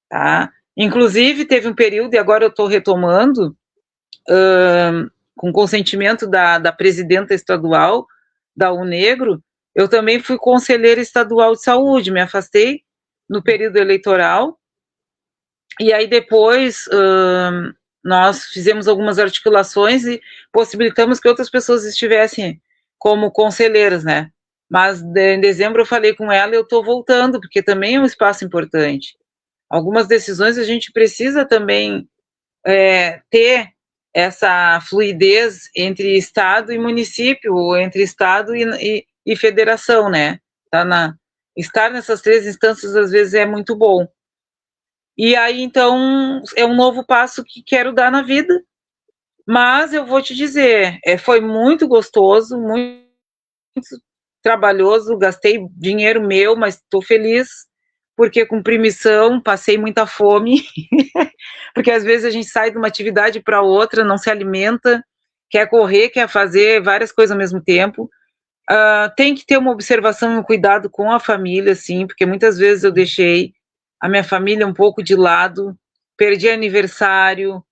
Tá? Inclusive, teve um período, e agora eu estou retomando, com consentimento da presidenta estadual da UNegro, eu também fui conselheira estadual de saúde, me afastei no período eleitoral, e aí depois nós fizemos algumas articulações e possibilitamos que outras pessoas estivessem como conselheiras, né? Mas em dezembro eu falei com ela e eu estou voltando, porque também é um espaço importante. Algumas decisões a gente precisa também ter essa fluidez entre Estado e município, ou entre Estado e federação, né? Estar nessas três instâncias, às vezes, é muito bom. E aí, então, é um novo passo que quero dar na vida, mas eu vou te dizer, foi muito gostoso, muito trabalhoso, gastei dinheiro meu, mas estou feliz, porque cumpri missão, passei muita fome, porque às vezes a gente sai de uma atividade para outra, não se alimenta, quer correr, quer fazer várias coisas ao mesmo tempo. Tem que ter uma observação e um cuidado com a família, sim, porque muitas vezes eu deixei a minha família um pouco de lado, perdi aniversário,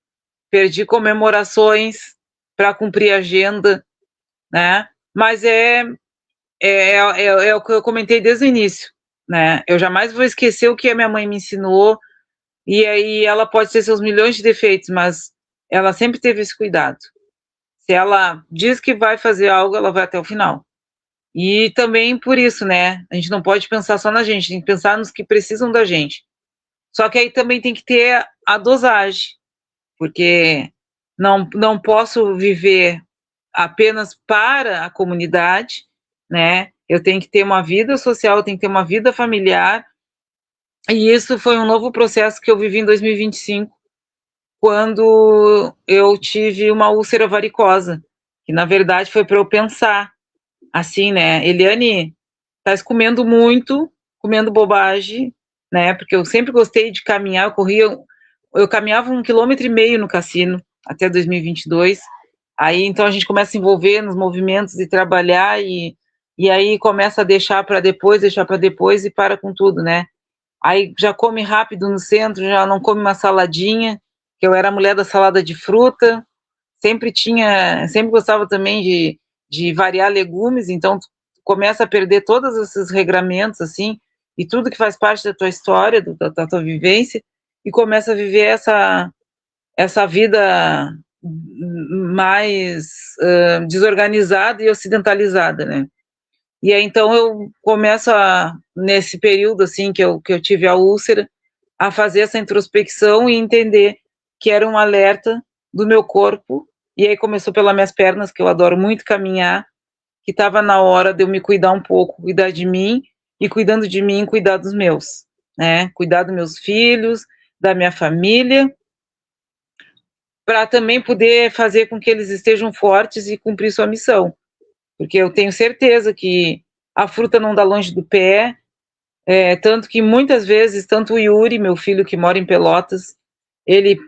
perdi comemorações para cumprir a agenda, né? Mas é o que eu comentei desde o início, né? Eu jamais vou esquecer o que a minha mãe me ensinou, e aí ela pode ter seus milhões de defeitos, mas ela sempre teve esse cuidado. Se ela diz que vai fazer algo, ela vai até o final. E também por isso, né? A gente não pode pensar só na gente, tem que pensar nos que precisam da gente. Só que aí também tem que ter a dosagem, porque não posso viver apenas para a comunidade, né? Eu tenho que ter uma vida social, eu tenho que ter uma vida familiar, e isso foi um novo processo que eu vivi em 2025, quando eu tive uma úlcera varicosa, que na verdade foi para eu pensar, assim, né, Eliane, estás comendo muito, comendo bobagem, né, porque eu sempre gostei de caminhar, eu caminhava 1,5 km no Cassino, até 2022, aí então a gente começa a se envolver nos movimentos e trabalhar, e aí começa a deixar para depois e para com tudo, né, aí já come rápido no centro, já não come uma saladinha, que eu era a mulher da salada de fruta, sempre gostava também de variar legumes, então tu começa a perder todos esses regramentos, assim, e tudo que faz parte da tua história, da tua vivência, e começa a viver essa vida mais desorganizada e ocidentalizada, né? E aí, então, eu começo nesse período, assim, que eu tive a úlcera, a fazer essa introspecção e entender que era um alerta do meu corpo, e aí começou pelas minhas pernas, que eu adoro muito caminhar, que estava na hora de eu me cuidar um pouco, cuidar de mim, e cuidando de mim, cuidar dos meus, né? Cuidar dos meus filhos, da minha família, para também poder fazer com que eles estejam fortes e cumprir sua missão. Porque eu tenho certeza que a fruta não dá longe do pé, tanto que muitas vezes, tanto o Yuri, meu filho que mora em Pelotas, ele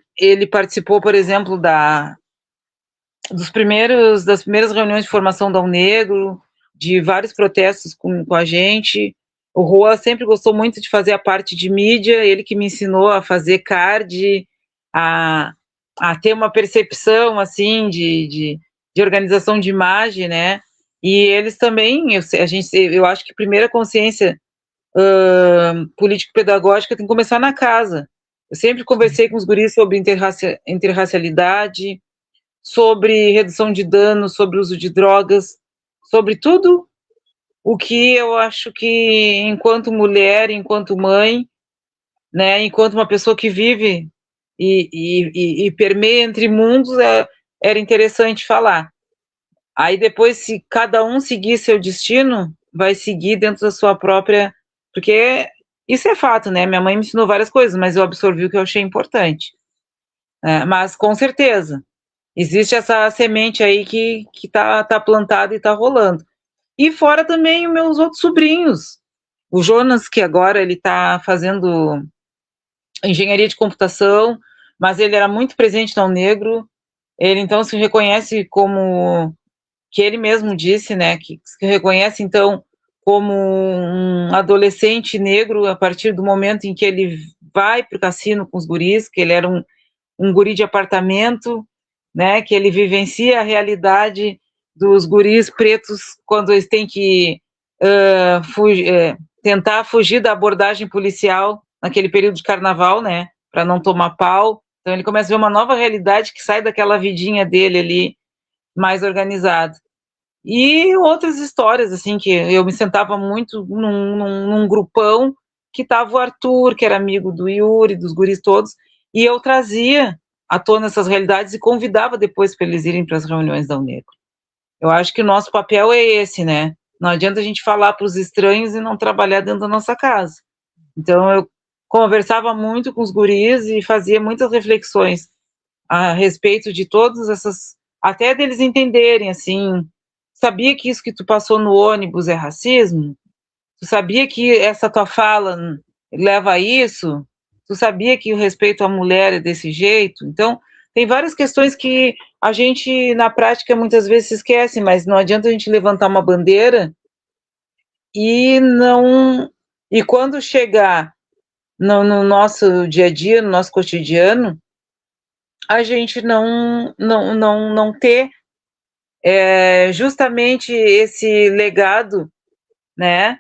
participou, por exemplo, das primeiras reuniões de formação da UNegro, de vários protestos com a gente. O Juan sempre gostou muito de fazer a parte de mídia, ele que me ensinou a fazer card, a ter uma percepção, assim, de organização de imagem, né? E eles também, eu acho que a primeira consciência político-pedagógica tem que começar na casa. Eu sempre conversei com os guris sobre interracialidade, sobre redução de danos, sobre uso de drogas, sobre tudo o que eu acho que, enquanto mulher, enquanto mãe, né, enquanto uma pessoa que vive e permeia entre mundos, era interessante falar. Aí depois, se cada um seguir seu destino, vai seguir dentro da sua própria... Porque isso é fato, né? Minha mãe me ensinou várias coisas, mas eu absorvi o que eu achei importante. Mas, com certeza, existe essa semente aí que tá plantada e tá rolando. E fora também os meus outros sobrinhos. O Jonas, que agora ele está fazendo engenharia de computação, mas ele era muito presente na Unegro. Ele então se reconhece como, que ele mesmo disse, né, que se reconhece então como um adolescente negro a partir do momento em que ele vai para o cassino com os guris, que ele era um guri de apartamento, né, que ele vivencia a realidade dos guris pretos quando eles têm que tentar fugir da abordagem policial naquele período de carnaval, né, para não tomar pau. Então ele começa a ver uma nova realidade que sai daquela vidinha dele ali mais organizada. E outras histórias, assim, que eu me sentava muito num grupão que estava o Arthur, que era amigo do Yuri, dos guris todos, e eu trazia à tona essas realidades e convidava depois para eles irem para as reuniões da Unegro. Eu acho que o nosso papel é esse, né? Não adianta a gente falar para os estranhos e não trabalhar dentro da nossa casa. Então eu conversava muito com os guris e fazia muitas reflexões a respeito de todas essas, até deles entenderem, assim, sabia que isso que tu passou no ônibus é racismo? Tu sabia que essa tua fala leva a isso? Tu sabia que o respeito à mulher é desse jeito? Então, tem várias questões que a gente, na prática, muitas vezes se esquece, mas não adianta a gente levantar uma bandeira e não... E quando chegar no nosso dia a dia, no nosso cotidiano, a gente não ter justamente esse legado, né,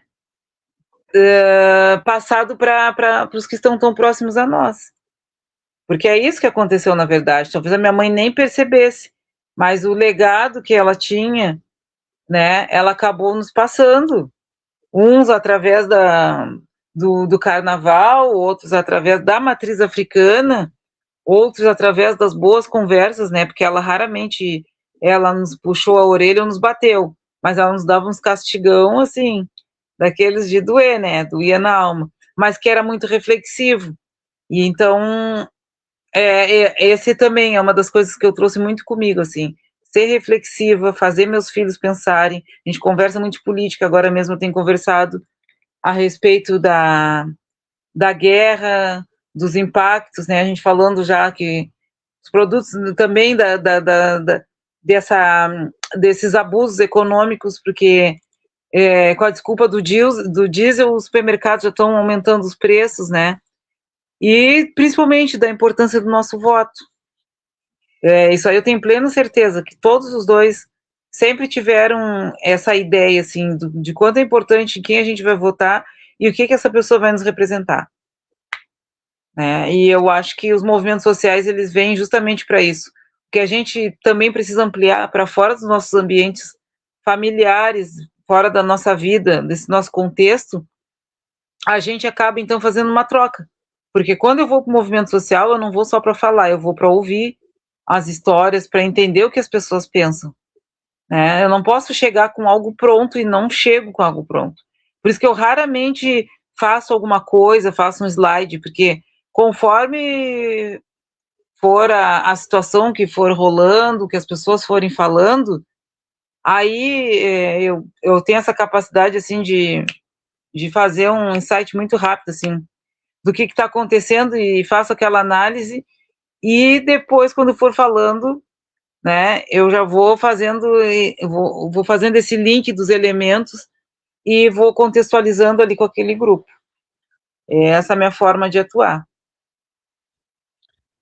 passado para os que estão tão próximos a nós. Porque é isso que aconteceu, na verdade. Talvez a minha mãe nem percebesse, mas o legado que ela tinha, né, ela acabou nos passando. Uns através do carnaval, outros através da matriz africana, outros através das boas conversas, né, porque ela raramente ela nos puxou a orelha ou nos bateu, mas ela nos dava uns castigão, assim, daqueles de doer, né, doía na alma, mas que era muito reflexivo. E então, esse também é uma das coisas que eu trouxe muito comigo, assim, ser reflexiva, fazer meus filhos pensarem. A gente conversa muito de política, agora mesmo eu tenho conversado a respeito da guerra, dos impactos, né, a gente falando já que os produtos também desses abusos econômicos, porque com a desculpa do diesel, os supermercados já estão aumentando os preços, né? E principalmente da importância do nosso voto. Isso aí eu tenho plena certeza que todos os dois sempre tiveram essa ideia, assim, de quanto é importante quem a gente vai votar e o que essa pessoa vai nos representar. E eu acho que os movimentos sociais, eles vêm justamente para isso, que a gente também precisa ampliar para fora dos nossos ambientes familiares, fora da nossa vida, desse nosso contexto, a gente acaba, então, fazendo uma troca. Porque quando eu vou para o movimento social, eu não vou só para falar, eu vou para ouvir as histórias, para entender o que as pessoas pensam. Eu não posso chegar com algo pronto e não chego com algo pronto. Por isso que eu raramente faço alguma coisa, faço um slide, porque conforme for a situação que for rolando, que as pessoas forem falando, aí eu tenho essa capacidade, assim, de fazer um insight muito rápido, assim, do que está acontecendo e faço aquela análise e depois, quando for falando, né, eu já vou fazendo, vou fazendo esse link dos elementos e vou contextualizando ali com aquele grupo. Essa é a minha forma de atuar.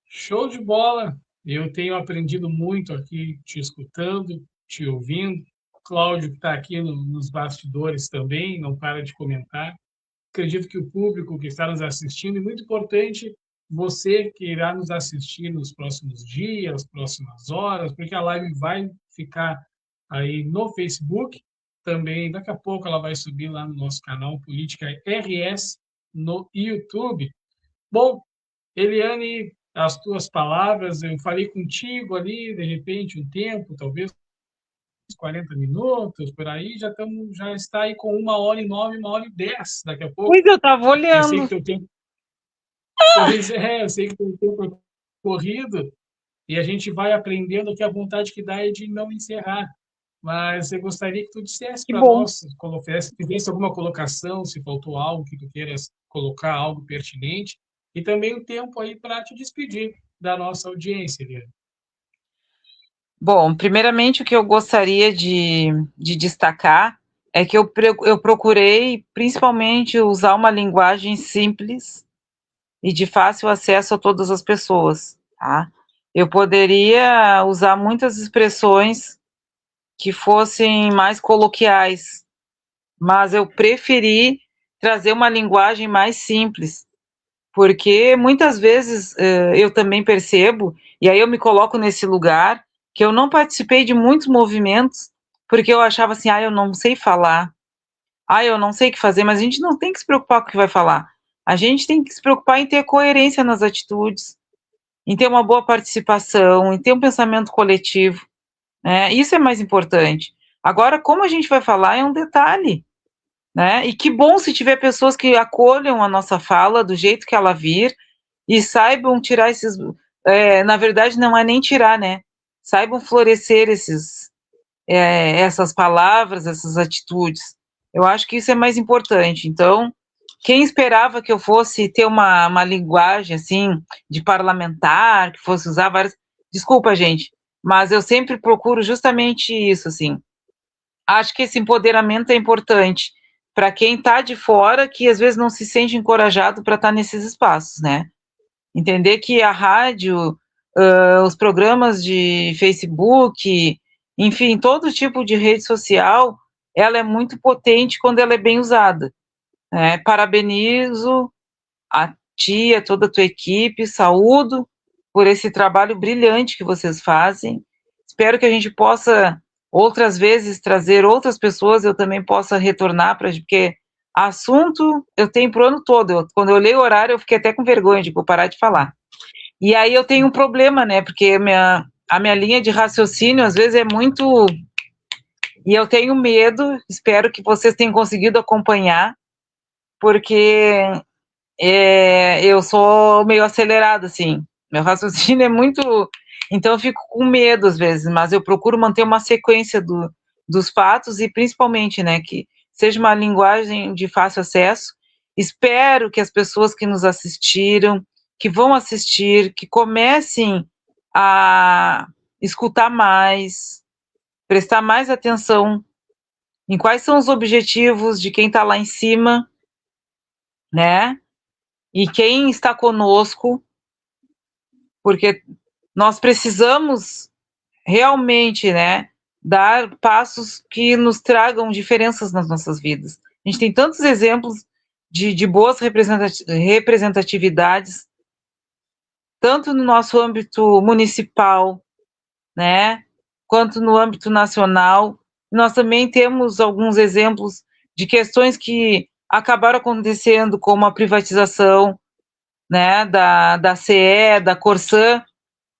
Show de bola! Eu tenho aprendido muito aqui, te escutando, te ouvindo. Cláudio, que está aqui nos bastidores também, não para de comentar. Acredito que o público que está nos assistindo, e muito importante, você que irá nos assistir nos próximos dias, próximas horas, porque a live vai ficar aí no Facebook, também daqui a pouco ela vai subir lá no nosso canal Política RS no YouTube. Bom, Eliane, as tuas palavras. Eu falei contigo ali, de repente, um tempo, talvez 40 minutos, por aí, já está aí com 1h09, 1h10 daqui a pouco. Pois eu estava Eu sei que olhando. teu tempo, pois é, eu sei que teu tempo é corrido, e a gente vai aprendendo que a vontade que dá é de não encerrar. Mas eu gostaria que tu dissesse Que para bom. nós, se tivesse alguma colocação, se faltou algo que tu queiras colocar, algo pertinente, e também o tempo aí para te despedir da nossa audiência, Eliane. Bom, primeiramente o que eu gostaria de destacar é que eu procurei principalmente usar uma linguagem simples e de fácil acesso a todas as pessoas, tá? Eu poderia usar muitas expressões que fossem mais coloquiais, mas eu preferi trazer uma linguagem mais simples, porque muitas vezes eu também percebo, e aí eu me coloco nesse lugar, que eu não participei de muitos movimentos, porque eu achava assim, eu não sei falar, eu não sei o que fazer, mas a gente não tem que se preocupar com o que vai falar. A gente tem que se preocupar em ter coerência nas atitudes, em ter uma boa participação, em ter um pensamento coletivo, né? Isso é mais importante. Agora, como a gente vai falar é um detalhe, né? E que bom se tiver pessoas que acolham a nossa fala do jeito que ela vir e saibam tirar esses. Na verdade, não é nem tirar, né? Saibam florescer essas palavras, essas atitudes. Eu acho que isso é mais importante. Então, quem esperava que eu fosse ter uma linguagem assim de parlamentar, que fosse usar várias. Desculpa, gente, mas eu sempre procuro justamente isso, assim. Acho que esse empoderamento é importante para quem está de fora, que às vezes não se sente encorajado para estar nesses espaços, né? Entender que a rádio, os programas de Facebook, enfim, todo tipo de rede social, ela é muito potente quando ela é bem usada. Né? Parabenizo a ti, a toda a tua equipe, saúdo por esse trabalho brilhante que vocês fazem. Espero que a gente possa outras vezes trazer outras pessoas, eu também possa retornar para porque assunto eu tenho para o ano todo. Quando eu olhei o horário, eu fiquei até com vergonha de parar de falar. E aí eu tenho um problema, né? Porque a minha linha de raciocínio às vezes é muito. E eu tenho medo, espero que vocês tenham conseguido acompanhar, porque eu sou meio acelerada, assim. Meu raciocínio é muito. Então eu fico com medo às vezes, mas eu procuro manter uma sequência dos fatos e principalmente, né, que seja uma linguagem de fácil acesso. Espero que as pessoas que nos assistiram, que vão assistir, que comecem a escutar mais, prestar mais atenção em quais são os objetivos de quem está lá em cima, né? E quem está conosco, porque nós precisamos realmente, né, dar passos que nos tragam diferenças nas nossas vidas. A gente tem tantos exemplos de boas representatividades, tanto no nosso âmbito municipal, né, quanto no âmbito nacional. Nós também temos alguns exemplos de questões que acabaram acontecendo, como a privatização, né, da CE, da Corsã,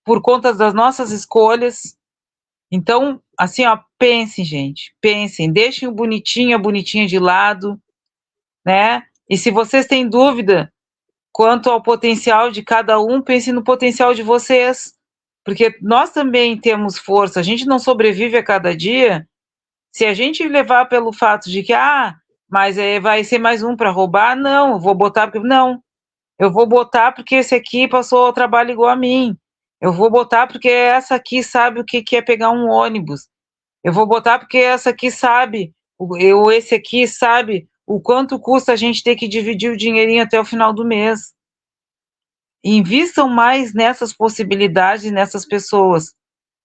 por conta das nossas escolhas. Então, assim, pensem, gente, pensem, deixem o bonitinho, a bonitinha de lado, né? E se vocês têm dúvida quanto ao potencial de cada um, pensem no potencial de vocês, porque nós também temos força, a gente não sobrevive a cada dia se a gente levar pelo fato de que, mas vai ser mais um para roubar, não, eu vou botar porque. Não, eu vou botar porque esse aqui passou o trabalho igual a mim. Eu vou botar porque essa aqui sabe o que é pegar um ônibus. Eu vou botar porque essa aqui sabe, esse aqui sabe o quanto custa a gente ter que dividir o dinheirinho até o final do mês. Invistam mais nessas possibilidades, nessas pessoas.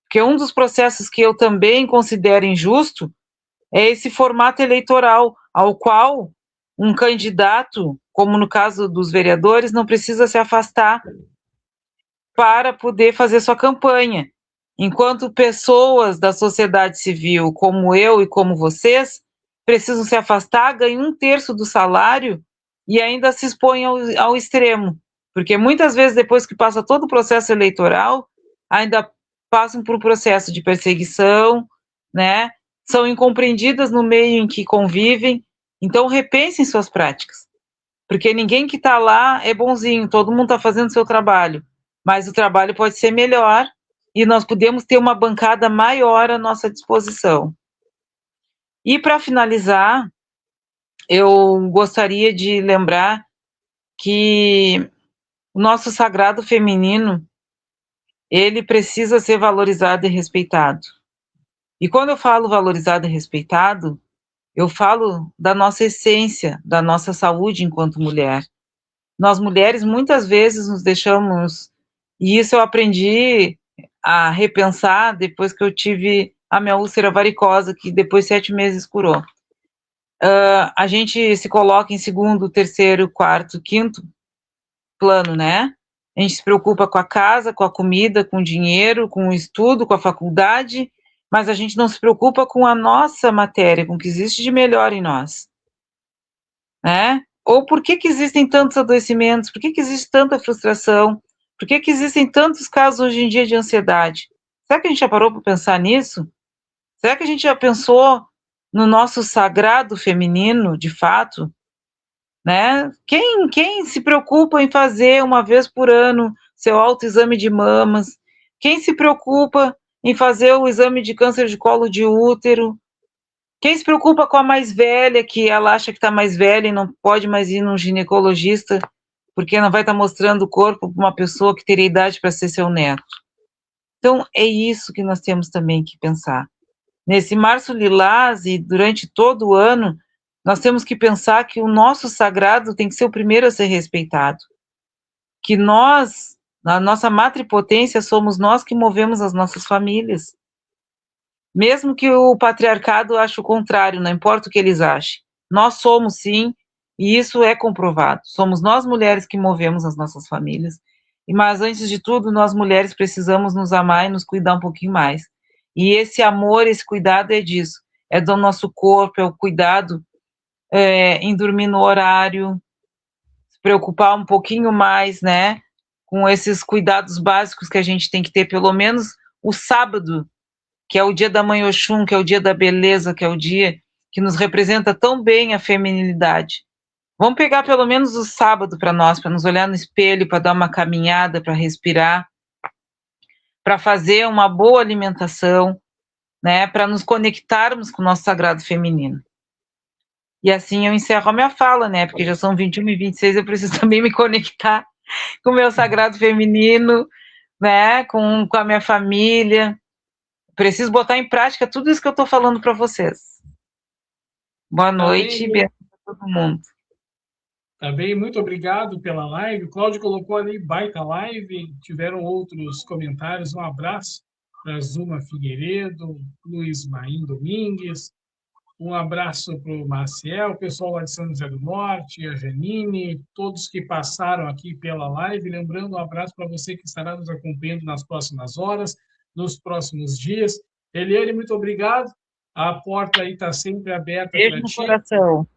Porque um dos processos que eu também considero injusto é esse formato eleitoral, ao qual um candidato, como no caso dos vereadores, não precisa se afastar para poder fazer sua campanha. Enquanto pessoas da sociedade civil, como eu e como vocês, precisam se afastar, ganham 1/3 do salário e ainda se expõem ao extremo, Porque muitas vezes, depois que passa todo o processo eleitoral, ainda passam por um processo de perseguição, né? São incompreendidas no meio em que convivem. Então, repensem suas práticas. Porque ninguém que está lá é bonzinho, todo mundo está fazendo o seu trabalho. Mas o trabalho pode ser melhor e nós podemos ter uma bancada maior à nossa disposição. E, para finalizar, eu gostaria de lembrar que o nosso sagrado feminino, ele precisa ser valorizado e respeitado. E quando eu falo valorizado e respeitado, eu falo da nossa essência, da nossa saúde enquanto mulher. Nós mulheres muitas vezes nos deixamos, e isso eu aprendi a repensar depois que eu tive a minha úlcera varicosa, que depois de 7 meses curou. A gente se coloca em segundo, terceiro, quarto, quinto plano, né? A gente se preocupa com a casa, com a comida, com o dinheiro, com o estudo, com a faculdade, mas a gente não se preocupa com a nossa matéria, com o que existe de melhor em nós, né? Ou por que existem tantos adoecimentos? Por que existe tanta frustração? Por que existem tantos casos hoje em dia de ansiedade? Será que a gente já parou para pensar nisso? Será que a gente já pensou no nosso sagrado feminino, de fato? Né? Quem se preocupa em fazer uma vez por ano seu autoexame de mamas? Quem se preocupa em fazer o exame de câncer de colo de útero? Quem se preocupa com a mais velha, que ela acha que está mais velha e não pode mais ir num ginecologista, porque não vai estar mostrando o corpo para uma pessoa que teria idade para ser seu neto? Então, é isso que nós temos também que pensar. Nesse Março Lilás e durante todo o ano, nós temos que pensar que o nosso sagrado tem que ser o primeiro a ser respeitado. Que nós, a nossa matripotência, somos nós que movemos as nossas famílias. Mesmo que o patriarcado ache o contrário, não importa o que eles achem. Nós somos, sim, e isso é comprovado. Somos nós mulheres que movemos as nossas famílias. Mas, antes de tudo, nós mulheres precisamos nos amar e nos cuidar um pouquinho mais. E esse amor, esse cuidado é disso. É do nosso corpo, é o cuidado em dormir no horário, se preocupar um pouquinho mais, né? Com esses cuidados básicos que a gente tem que ter, pelo menos o sábado, que é o dia da Mãe Oxum, que é o dia da beleza, que é o dia que nos representa tão bem a feminilidade. Vamos pegar pelo menos o sábado para nós, para nos olhar no espelho, para dar uma caminhada, para respirar, para fazer uma boa alimentação, né, para nos conectarmos com o nosso sagrado feminino. E assim eu encerro a minha fala, né, porque já são 21h26, eu preciso também me conectar com o meu sagrado feminino, né, com a minha família. Preciso botar em prática tudo isso que eu estou falando para vocês. Boa noite e beijo para todo mundo. Tá bem, muito obrigado pela live. O Cláudio colocou ali baita live, tiveram outros comentários. Um abraço para Zuma Figueiredo, Luiz Maim Domingues, um abraço para o Maciel, o pessoal lá de São José do Norte, a Janine, todos que passaram aqui pela live. Lembrando, um abraço para você que estará nos acompanhando nas próximas horas, nos próximos dias. Eliane, muito obrigado. A porta aí está sempre aberta para no ti. Coração.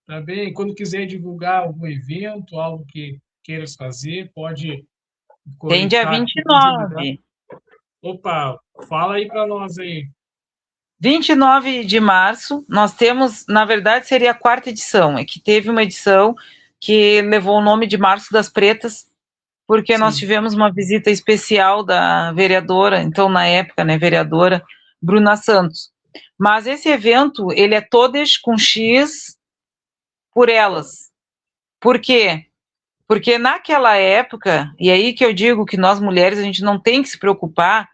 Tá bem? Quando quiser divulgar algum evento, algo que queiras fazer, pode Tem dia conectar aqui. 29. Opa, fala aí para nós aí. 29 de março, nós temos, na verdade, seria a 4ª edição, é que teve uma edição que levou o nome de Março das Pretas, porque nós tivemos uma visita especial da vereadora, então na época, né, vereadora Bruna Santos. Mas esse evento, ele é todas com X por elas. Por quê? Porque naquela época, e aí que eu digo que nós mulheres, a gente não tem que se preocupar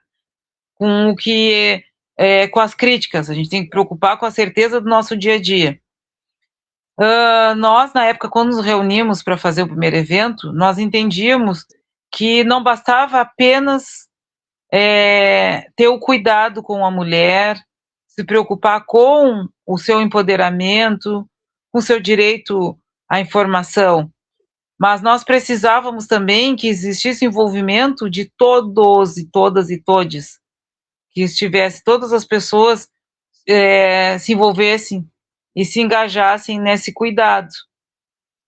com o que com as críticas, a gente tem que preocupar com a certeza do nosso dia a dia. Nós, na época, quando nos reunimos para fazer o primeiro evento, nós entendíamos que não bastava apenas ter o cuidado com a mulher, se preocupar com o seu empoderamento, com o seu direito à informação, mas nós precisávamos também que existisse envolvimento de todos e todas e todes, que estivesse, todas as pessoas se envolvessem e se engajassem nesse cuidado.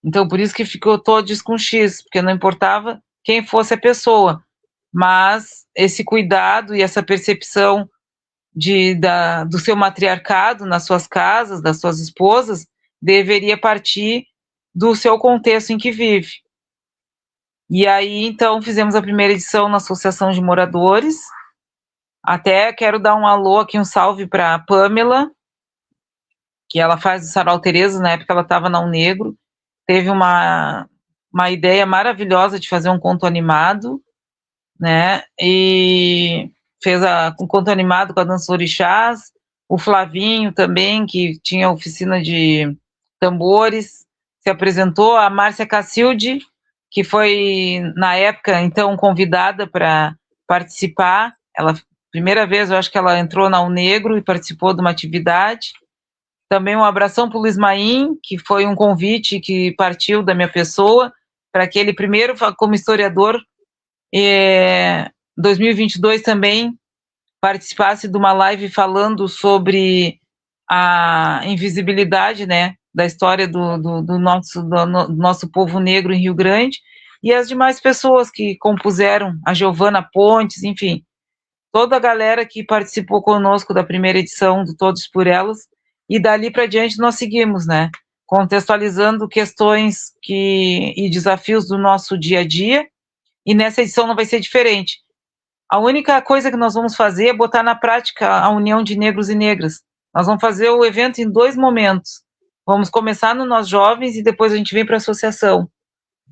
Então, por isso que ficou todos com X, porque não importava quem fosse a pessoa, mas esse cuidado e essa percepção do seu matriarcado nas suas casas, das suas esposas, deveria partir do seu contexto em que vive. E aí, então, fizemos a primeira edição na Associação de Moradores. Até quero dar um alô aqui, um salve para a Pamela, que ela faz o Sarau Tereza, na época ela estava na Unegro. Teve uma ideia maravilhosa de fazer um conto animado, né? E fez um conto animado com a Dança Orixás. O Flavinho também, que tinha oficina de tambores, se apresentou. A Márcia Cacilde, que foi, na época, então, convidada para participar. Ela, primeira vez, eu acho que ela entrou na Unegro e participou de uma atividade. Também um abração para o Luiz Maim, que foi um convite que partiu da minha pessoa, para que ele primeiro, como historiador, 2022 também participasse de uma live falando sobre a invisibilidade, né, da história do nosso povo negro em Rio Grande, e as demais pessoas que compuseram, a Giovana Pontes, enfim, toda a galera que participou conosco da primeira edição do Todos por Elas, e dali para diante nós seguimos, né, contextualizando questões e desafios do nosso dia a dia, e nessa edição não vai ser diferente. A única coisa que nós vamos fazer é botar na prática a união de negros e negras. Nós vamos fazer o evento em 2 momentos. Vamos começar no Nós Jovens e depois a gente vem para a associação.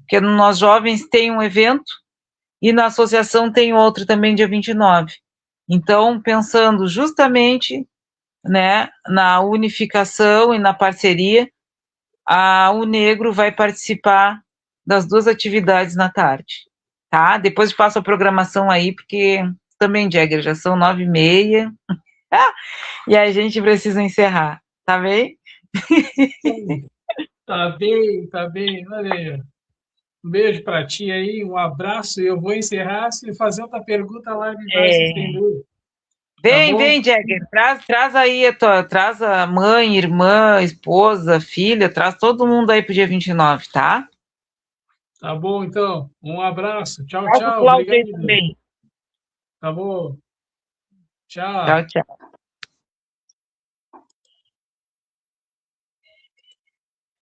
Porque no Nós Jovens tem um evento e na associação tem outro também, dia 29. Então, pensando justamente, né, na unificação e na parceria, a Unegro vai participar das 2 atividades na tarde. Tá? Depois eu passo a programação aí, porque também, Jagger, já são 9h30 e a gente precisa encerrar, tá bem? Tá bem. Olha aí. Um beijo para ti aí, um abraço. Eu vou encerrar. Se fazer outra pergunta lá, me vai se estender. Tá bom? Vem, Jagger, traz aí, traz a mãe, irmã, esposa, filha, traz todo mundo aí pro dia 29, tá? Tá bom, então. Um abraço. Tchau, Traz o tchau. Cláudio aí Obrigado. também. Tá bom. Tchau, Tchau. tchau.